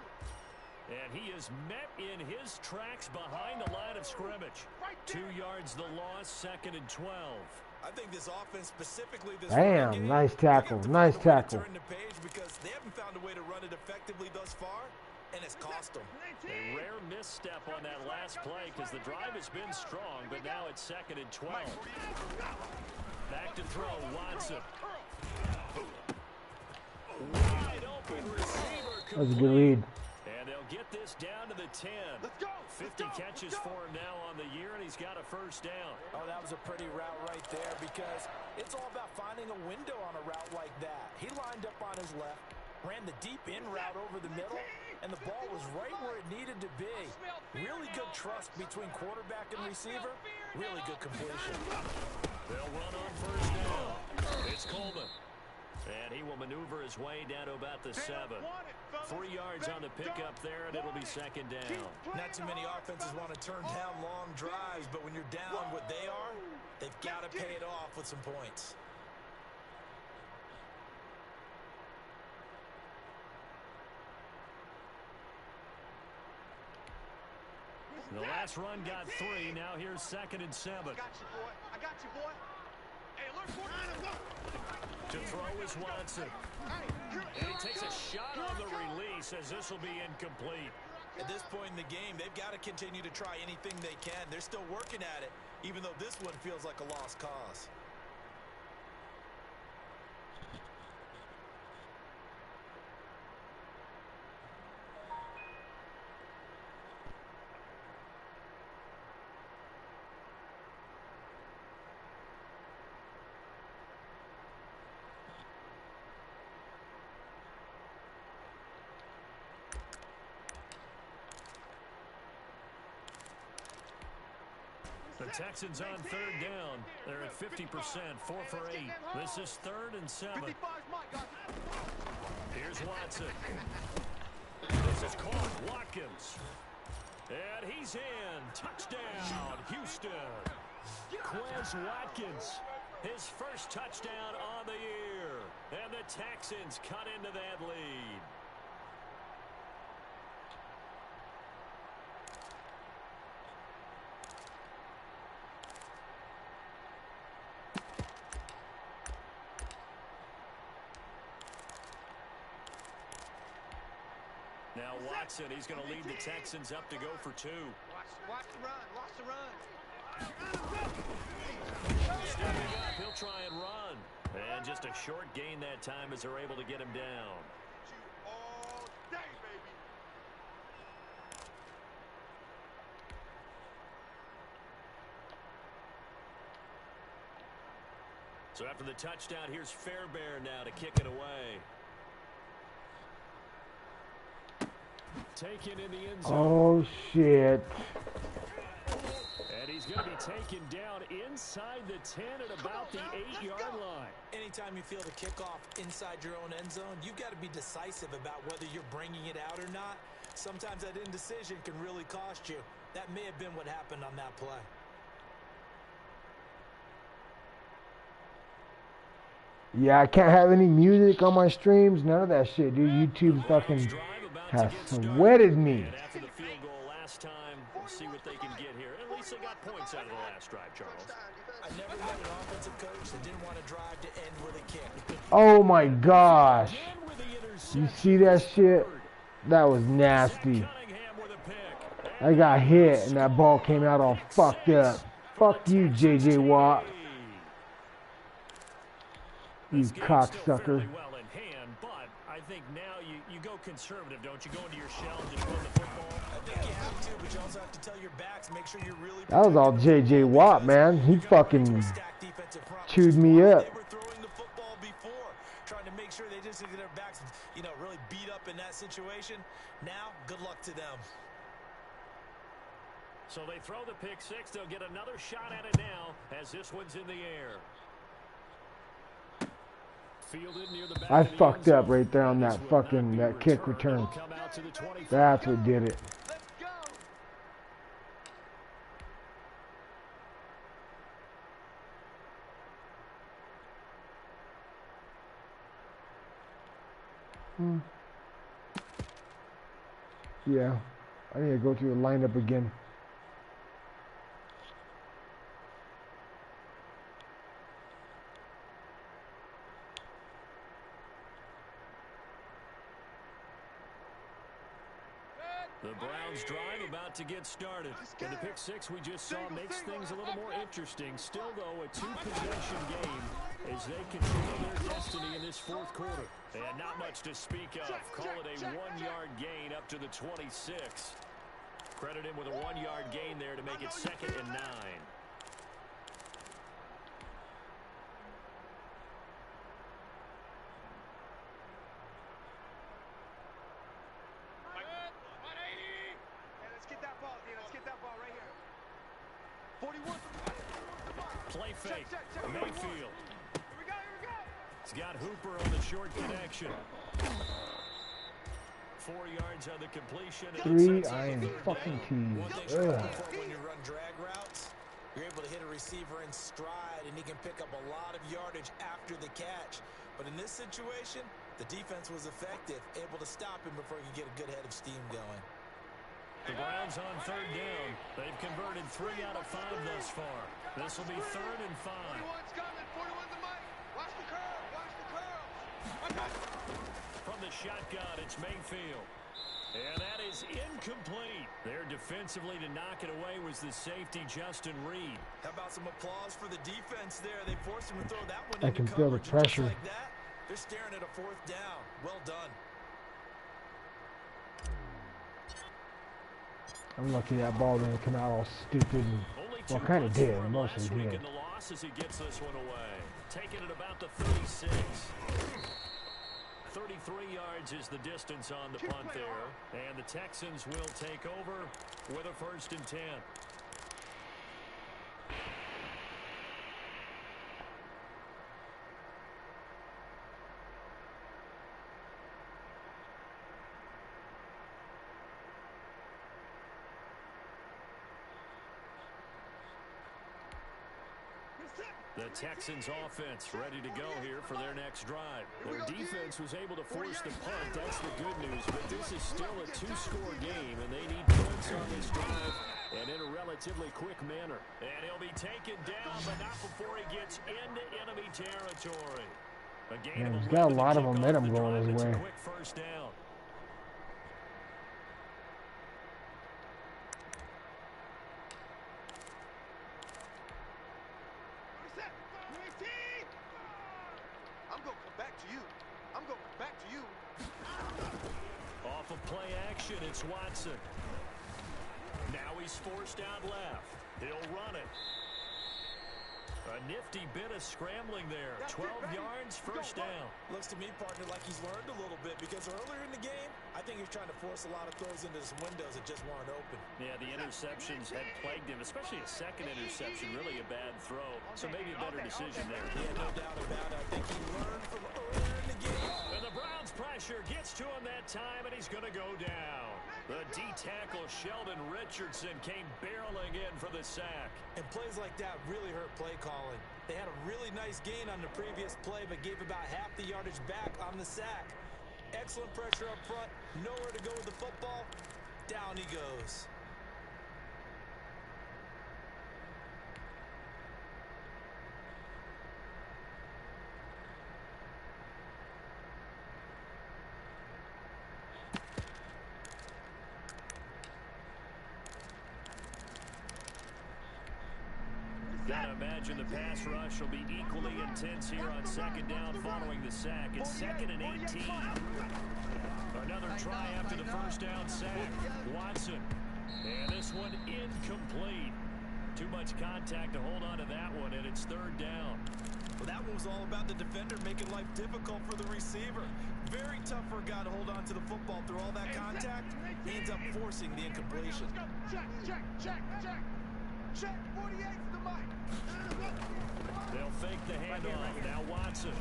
And he is met in his tracks behind the line of scrimmage. 2 yards the loss, 2nd and 12. I think this offense, specifically this Damn, run game, nice they have tackle, to nice find a way to tackle. turn the page because they haven't found a way to run it effectively thus far, and it's cost them. A rare misstep on that last play because the drive has been strong, but now it's 2nd and 12. Back to throw, Watson. Wide open receiver. That was a good read. And they'll get this down to the 10. 50 catches for him now on the year, and he's got a first down. Oh, that was a pretty route right there because it's all about finding a window on a route like that. He lined up on his left, ran the deep in route over the middle, and the ball was right where it needed to be. Really good trust between quarterback and receiver. Really good completion. They'll run on first down. It's Coleman. And he will maneuver his way down to about the 7. 3 yards on the pickup there, and it'll be 2nd down. Not too many offenses want to turn down long drives, but when you're down what they are, they've got to pay it off with some points. The last run got 3. Now here's 2nd and 7. I got you, boy. I got you, boy. Hey, look for To throw is Watson. And he takes a shot on the release as this will be incomplete. At this point in the game, they've got to continue to try anything they can. They're still working at it, even though this one feels like a lost cause. The Texans on third down. They're at 50%, 4 for 8. This is 3rd and 7. Here's Watson. This is caught. Watkins. And he's in. Touchdown, Houston. Quez Watkins. His first touchdown on the year. And the Texans cut into that lead. Now Watson, he's going to lead the Texans up to go for 2. Watch the run. Watch the run. Stepping up, he'll try and run. And just a short gain that time as they're able to get him down. All day, baby. So after the touchdown, here's Fairbairn now to kick it away. Taken in the end zone. Oh, shit. And he's going to be taken down inside the 10 at about the 8-yard line. Anytime you feel the kickoff inside your own end zone, you've got to be decisive about whether you're bringing it out or not. Sometimes that indecision can really cost you. That may have been what happened on that play. Yeah, I can't have any music on my streams. None of that shit, dude. YouTube fucking has sweated me. And after the field goal last time, we'll see what they can get here. At least they got points out of the last drive, Charles. I never met an offensive coach that didn't want to drive to end with a kick. Oh my gosh. You see that shit? That was nasty. I got hit and that ball came out all fucked up. Fuck you, J.J. Watt. You cocksucker. Well in hand, but I think now you go conservative, don't you? Go into your shell and just run the football. I think you have to, but you also have to tell your backs, make sure you're really. That was all J.J. Watt, man. He fucking chewed me up. They were throwing the football before, trying to make sure they just get their backs, really beat up in that situation. Now, good luck to them. So they throw the pick six. They'll get another shot at it now as this one's in the air. Fielded near the back I of the fucked end up zone. right there on that fucking kick return. That's what did it. Let's go. Yeah, I need to go through the lineup again. The Browns drive about to get started. And the pick six we just saw makes things a little more interesting. Still, though, a two-possession game as they control their destiny in this fourth quarter. And not much to speak of. Call it a one-yard gain up to the 26. Credit him with a one-yard gain there to make it 2nd and 9. Play fake. Mayfield. He's got Hooper on the short connection. 4 yards on the completion. 3 iron fucking tees. When you run drag routes, you're able to hit a receiver in stride, and he can pick up a lot of yardage after the catch. But in this situation, the defense was effective, able to stop him before he could get a good head of steam going. The Browns on 3rd down. They've converted 3 out of 5 thus far. This will be 3rd and 5. 41's coming. 41's the mic. Watch the curl. Watch the curl. From the shotgun, it's Mayfield. And that is incomplete. There defensively to knock it away was the safety, Justin Reed. How about some applause for the defense there? They forced him to throw that one I into can feel the coverage. pressure. Just like that, they're staring at a 4th down. Well done. I'm lucky that ball didn't come out all stupid. And, well, kind of did. Mostly did. In the loss as he gets this one away. Taking it about the 36. 33 yards is the distance on the punt there. And the Texans will take over with a 1st and 10. The Texans offense ready to go here for their next drive. Their defense was able to force the punt. That's the good news. But this is still a two-score game, and they need points on this drive and in a relatively quick manner. And he'll be taken down, but not before he gets into enemy territory. A gain of 11 he's got a lot of to kick momentum off the going drive. his It's way. a quick first down. I'm going to come back to you. I'm going to come back to you. Off of play action, it's Watson. Now he's forced out left. He'll run it. A nifty bit of scrambling there. 12 yards, first down. Looks to me, partner, like he's learned a little bit because earlier in the game, I think he was trying to force a lot of throws into some windows that just weren't open. Yeah, the interceptions had plagued him, especially a second interception, really a bad throw. So maybe a better decision there. Yeah, no doubt about it. I think he learned from earlier in the game. And the Browns pressure gets to him that time, and he's going to go down. The D-tackle Sheldon Richardson came barreling in for the sack. And plays like that really hurt play calling. They had a really nice gain on the previous play, but gave about half the yardage back on the sack. Excellent pressure up front. Nowhere to go with the football. Down he goes. Gotta imagine the pass rush will be equally intense here on second down following the sack. It's 2nd and 18. Another try after the first down sack. Watson. And this one incomplete. Too much contact to hold on to that one, and it's 3rd down. Well, that one was all about the defender making life difficult for the receiver. Very tough for a guy to hold on to the football through all that contact. He ends up forcing the incompletion. Check, check, check, check. Check, 48's the mic. They'll fake the handoff. Now Watson.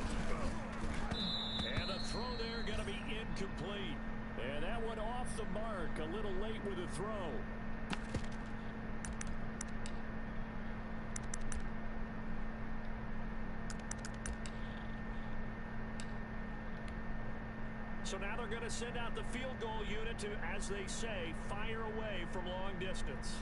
And the throw there going to be incomplete. And that one off the mark. A little late with the throw. So now they're going to send out the field goal unit to, as they say, fire away from long distance.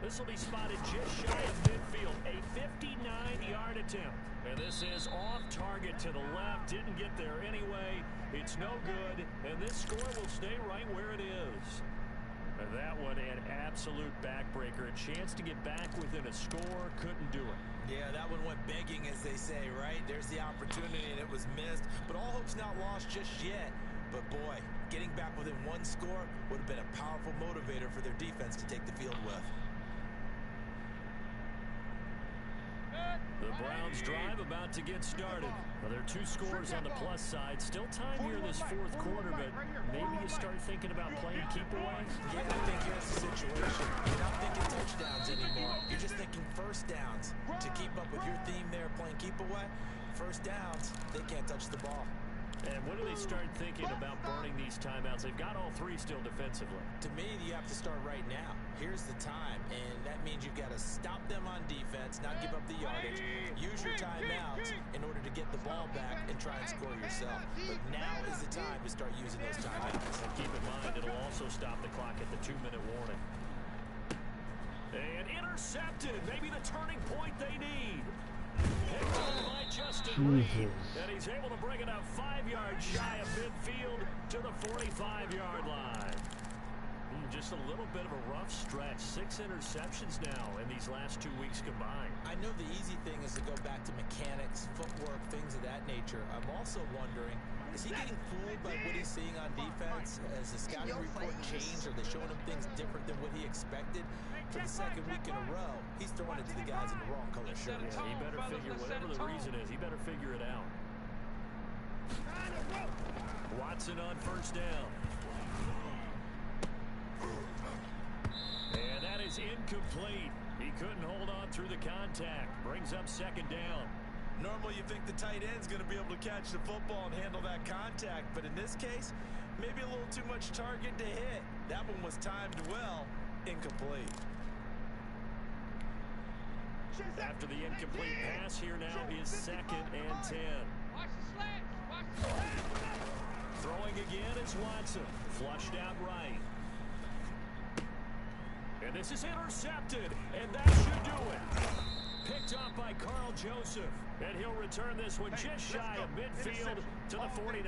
This will be spotted just shy of midfield, a 59-yard attempt. And this is off target to the left, didn't get there anyway. It's no good, and this score will stay right where it is. And that one, an absolute backbreaker. A chance to get back within a score, couldn't do it. Yeah, that one went begging, as they say, right? There's the opportunity, and it was missed. But all hope's not lost just yet. But boy, getting back within one score would have been a powerful motivator for their defense to take the field with. The Browns drive about to get started. Well, there are 2 scores on the plus side. Still time here in this 4th quarter, but maybe you start thinking about playing keep away. Yeah, I think here's the situation. You're not thinking touchdowns anymore. You're just thinking first downs. To keep up with your theme there, playing keep away, first downs, they can't touch the ball. And when do they start thinking about burning these timeouts? They've got all 3 still defensively. To me, you have to start right now. Here's the time, and that means you've got to stop them on defense, not give up the yardage, use your timeouts in order to get the ball back and try and score yourself. But now is the time to start using those timeouts. And keep in mind, it'll also stop the clock at the 2-minute warning. And intercepted. Maybe the turning point they need. Picked up by Justin Reed. And he's able to bring it up 5 yards shy of midfield to the 45-yard line. Just a little bit of a rough stretch. 6 interceptions now in these last 2 weeks combined. I know the easy thing is to go back to mechanics, footwork, things of that nature. I'm also wondering, is he getting fooled by what he's seeing on defense? Has the scouting report changed? Are they showing him things different than what he expected? For the 2nd week in a row, he's throwing it to the guys in the wrong color shirt. Yeah, he better figure, whatever the reason is, he better figure it out. Watson on first down. And that is incomplete. He couldn't hold on through the contact. Brings up 2nd down. Normally you think the tight end's going to be able to catch the football and handle that contact, but in this case, maybe a little too much target to hit. That one was timed well. Incomplete. After the incomplete pass, here now is 2nd and 10. Throwing again is Watson. Flushed out right. And this is intercepted, and that should do it. Picked up by Carl Joseph. And he'll return this one just shy of midfield to the 49.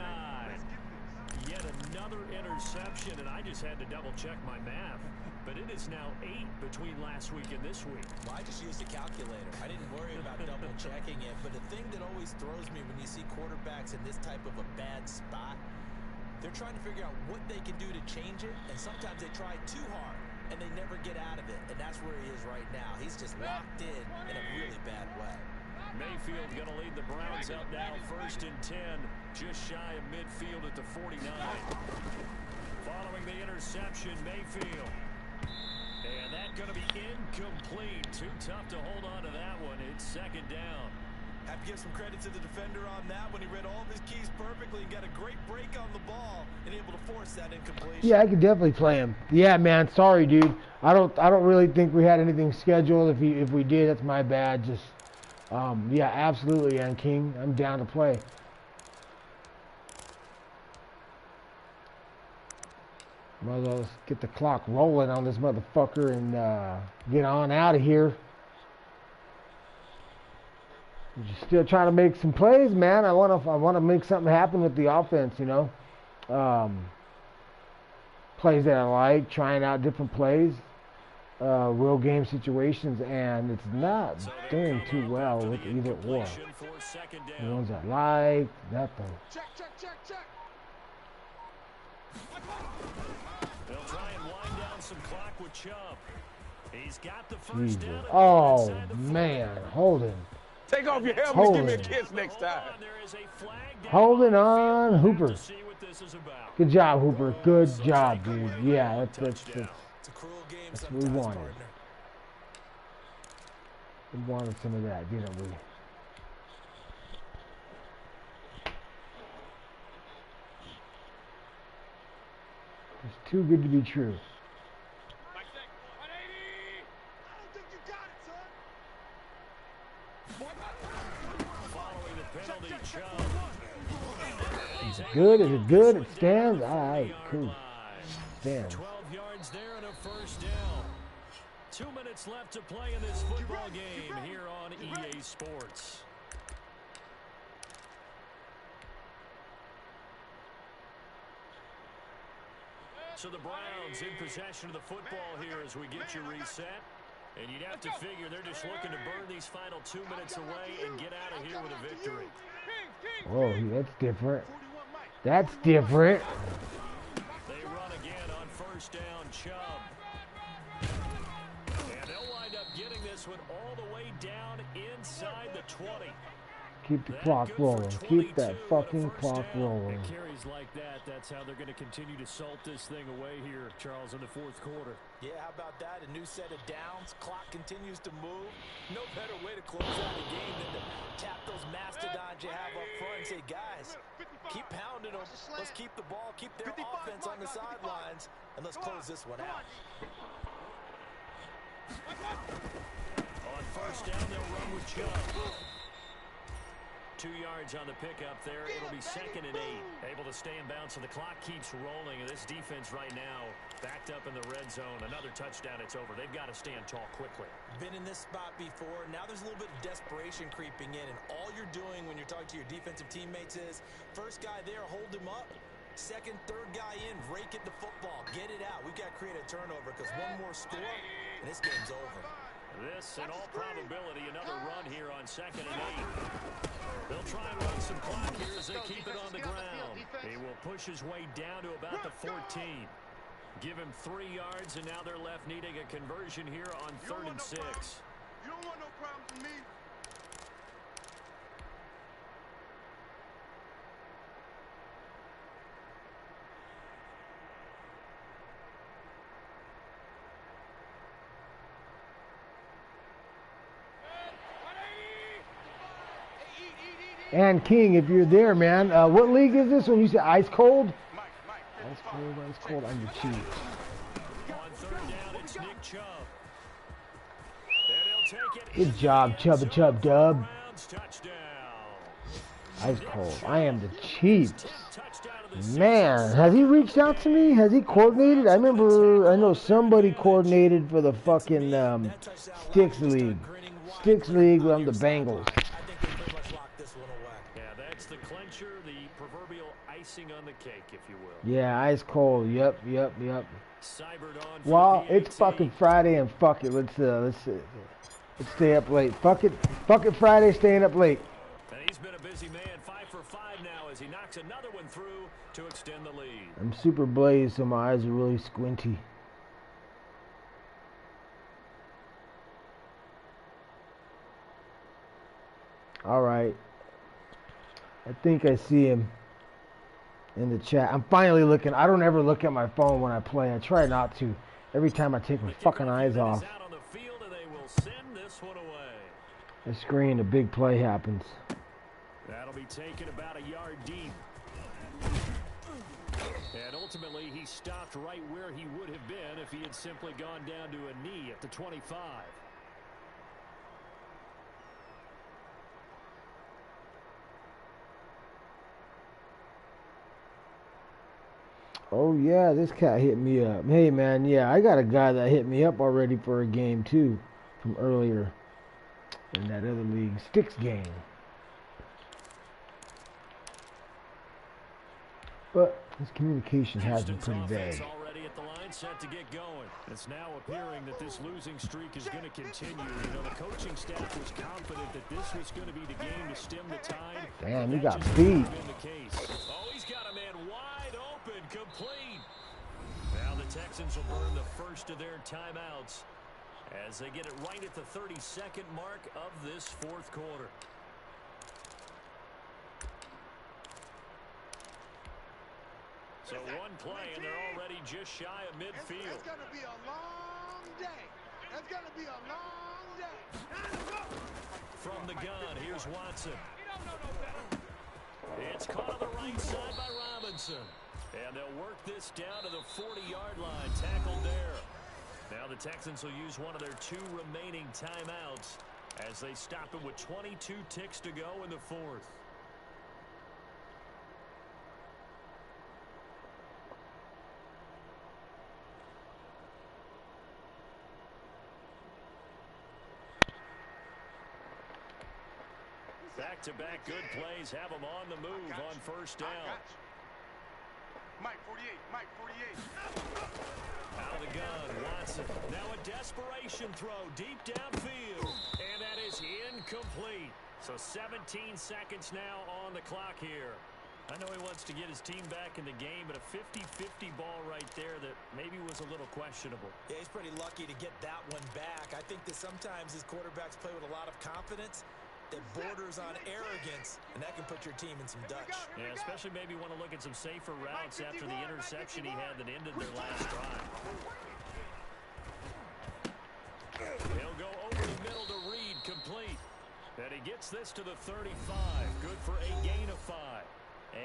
Yet another interception, and I just had to double-check my math. But it is now 8 between last week and this week. Well, I just used a calculator. I didn't worry about double-checking it. But the thing that always throws me when you see quarterbacks in this type of a bad spot, they're trying to figure out what they can do to change it, and sometimes they try too hard, and they never get out of it. And that's where he is right now. He's just locked in a really bad way. Mayfield going to lead the Browns up now, 1st and 10, just shy of midfield at the 49. Following the interception, Mayfield. And that's going to be incomplete. Too tough to hold on to that one. It's 2nd down. Have to give some credit to the defender on that when he read all of his keys perfectly and got a great break on the ball and able to force that incompletion. Yeah, I could definitely play him. Yeah, man. Sorry, dude. I don't really think we had anything scheduled. If we did, that's my bad. Just yeah, absolutely, and King. I'm down to play. Might as well get the clock rolling on this motherfucker and get on out of here. Just still trying to make some plays, man. I want to make something happen with the offense, you know. Plays that I like, trying out different plays, real game situations, and it's not doing too well with either or. The ones I like, nothing. Check, check, check, check. They'll try and wind down some clock with Chubb. He's got the first Jesus. down. Oh, man. Holding. Take off your helmet and give me a kiss next time. Holding on, Hooper. Good job, Hooper. Good job, dude. Yeah, that's what we wanted. We wanted some of that, didn't we? It's too good to be true. Is it good? Is it good? It stands? All right, cool. Stands. 12 yards there and a first down. 2 minutes left to play in this football game here on EA Sports. So the Browns in possession of the football here as we get you reset. And you'd have to figure they're just looking to burn these final 2 minutes away and get out of here with a victory. Oh, that's different. That's different. They run again on first down, Chubb. And they'll wind up getting this one all the way down inside the 20. Keep the clock rolling. Keep that fucking clock rolling. It carries like that. That's how they're going to continue to salt this thing away here, Charles, in the 4th quarter. Yeah, how about that? A new set of downs. Clock continues to move. No better way to close out a game than to tap those mastodons you have up front and say, guys, keep pounding them. Let's keep the ball, keep their offense on the sidelines, and let's close this one out. On first down, they'll run with Chubb. 2 yards on the pickup there. It'll be 2nd and 8. Able to stay in bounds, so the clock keeps rolling. And this defense right now backed up in the red zone. Another touchdown, it's over. They've got to stand tall quickly. Been in this spot before. Now there's a little bit of desperation creeping in. And all you're doing when you're talking to your defensive teammates is, first guy there, hold him up. Second, third guy in, rake at the football. Get it out. We've got to create a turnover because one more score, and this game's over. This, in all probability, another run here on 2nd and 8. They'll try and run some clock here as they keep it on the ground. He will push his way down to about the 14. Give him 3 yards, and now they're left needing a conversion here on 3rd and 6. You don't want no problems with me. And King, if you're there, man, what league is this when you say ice cold? Ice cold on your cheeks. On 3rd down, it's Nick Chubb. And he'll take it. Good job, Chubba Chub Dub. Browns touchdown. Ice cold. I am the Chiefs. Man, has he reached out to me? Has he coordinated? I know somebody coordinated for the fucking Sticks League. Sticks League, I'm the Bengals. I think they pretty much locked this one away. Yeah, that's the clincher, the proverbial icing on the cake, if you will. Yeah, ice cold. Yep. Cybered on for Well, the it's PAT. fucking Friday and fuck it. Let's stay up late. Fuck it Friday, staying up late. And he's been a busy man, 5 for 5 now as he knocks another one through to extend the lead. I'm super blazed, so my eyes are really squinty. All right. I think I see him in the chat. I'm finally looking. I don't ever look at my phone when I play. I try not to. Every time I take my fucking eyes off. Out on the field and they will send this one away. The screen, a big play happens. That'll be taken about a yard deep. And ultimately, he stopped right where he would have been if he had simply gone down to a knee at the 25. Oh, yeah, this cat hit me up. Hey, man, yeah, I got a guy that hit me up already for a game, too, from earlier in that other league. Sticks game. But his communication has been pretty vague. Already at the line, set to get going. It's now appearing that this losing streak is going to continue. You know, the coaching staff was confident that this was going to be the game to stem the tide. Damn, he got beat. Oh, he's got a man wide open, complete. Now the Texans will burn the first of their timeouts as they get it right at the 32nd mark of this fourth quarter. So one play, and they're already just shy of midfield. It's going to be a long day. It's going to be a long day. From the gun, here's Watson. It's caught on the right side by Robinson. And they'll work this down to the 40-yard line, tackled there. Now the Texans will use one of their 2 remaining timeouts as they stop it with 22 ticks to go in the fourth. Back-to-back good plays have them on the move on first down. Mike 48, Mike 48. Out of the gun, Watson. Now a desperation throw deep downfield. And that is incomplete. So 17 seconds now on the clock here. I know he wants to get his team back in the game, but a 50-50 ball right there that maybe was a little questionable. Yeah, he's pretty lucky to get that one back. I think that sometimes his quarterbacks play with a lot of confidence that borders on arrogance, and that can put your team in some Dutch. Yeah, especially maybe want to look at some safer routes after the interception he had that ended their last drive. He'll go over the middle to Reed, complete. And he gets this to the 35. Good for a gain of 5.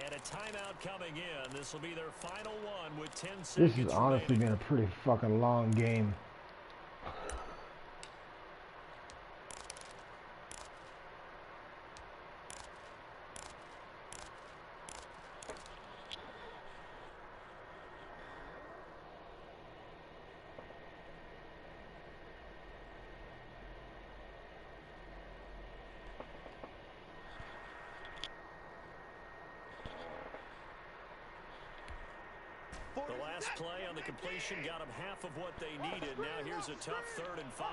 And a timeout coming in. This will be their final one with 10 seconds This has honestly remaining. been a pretty fucking long game. The last play on the completion got them half of what they needed. Now here's a tough 3rd and 5.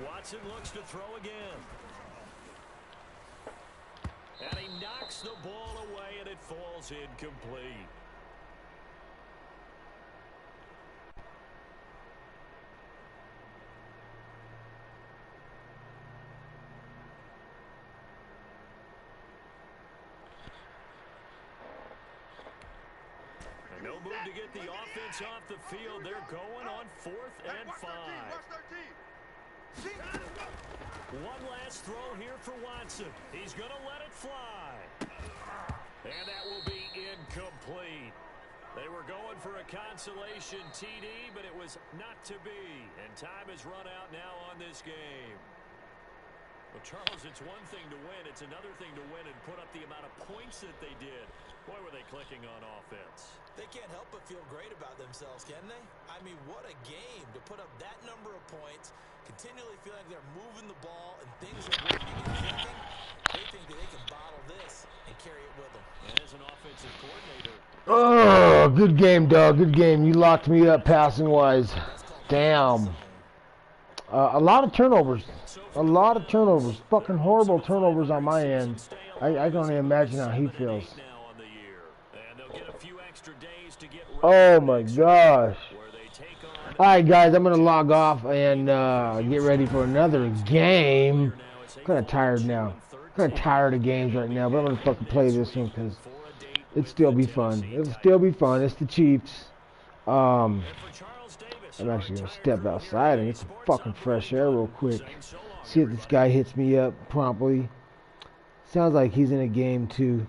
Watson looks to throw again. And he knocks the ball away, and it falls incomplete. No move to get the offense off the field. They're going on 4th and 5. One last throw here for Watson. He's going to let it fly. And that will be incomplete. They were going for a consolation TD, but it was not to be. And time has run out now on this game. Well, Charles, it's one thing to win. It's another thing to win and put up the amount of points that they did. Boy, were they clicking on offense. They can't help but feel great about themselves, can they? I mean, what a game to put up that number of points, continually feel like they're moving the ball and things are working and clicking. They think that they can bottle this and carry it with them. And as an offensive coordinator. Oh, good game, dog. Good game. You locked me up passing-wise. Damn. A lot of turnovers. A lot of turnovers. Fucking horrible turnovers on my end. I can only imagine how he feels. Oh my gosh. Alright guys, I'm going to log off and get ready for another game. I'm kind of tired now. I'm kind of tired of games right now, but I'm going to fucking play this one because it'll still be fun. It'll still be fun. It's the Chiefs. I'm actually going to step outside and get some fucking fresh air real quick. See if this guy hits me up promptly. Sounds like he's in a game too.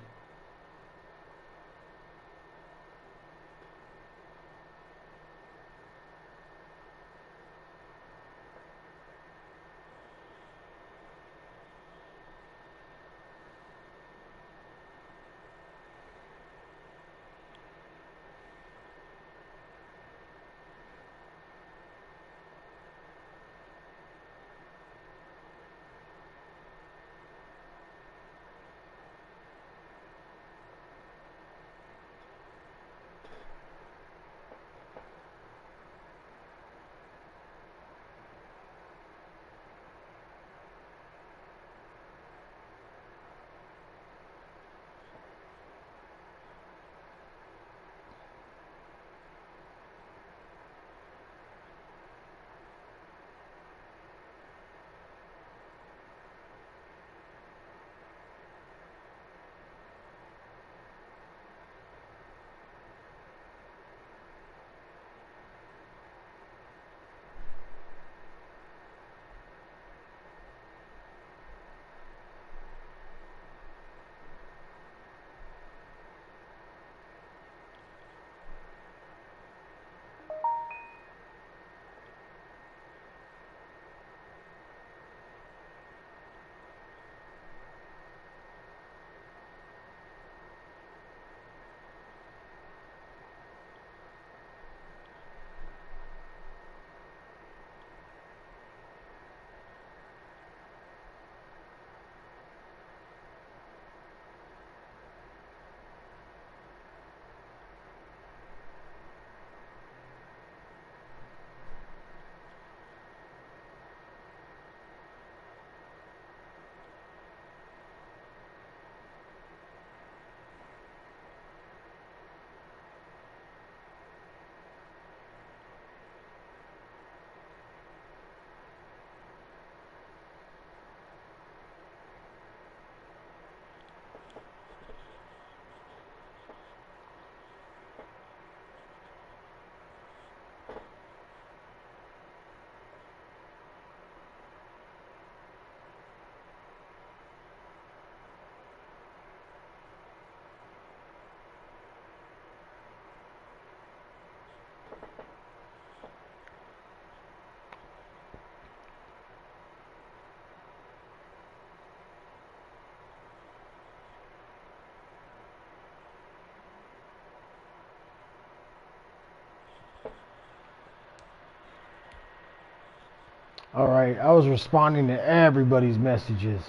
Alright, I was responding to everybody's messages.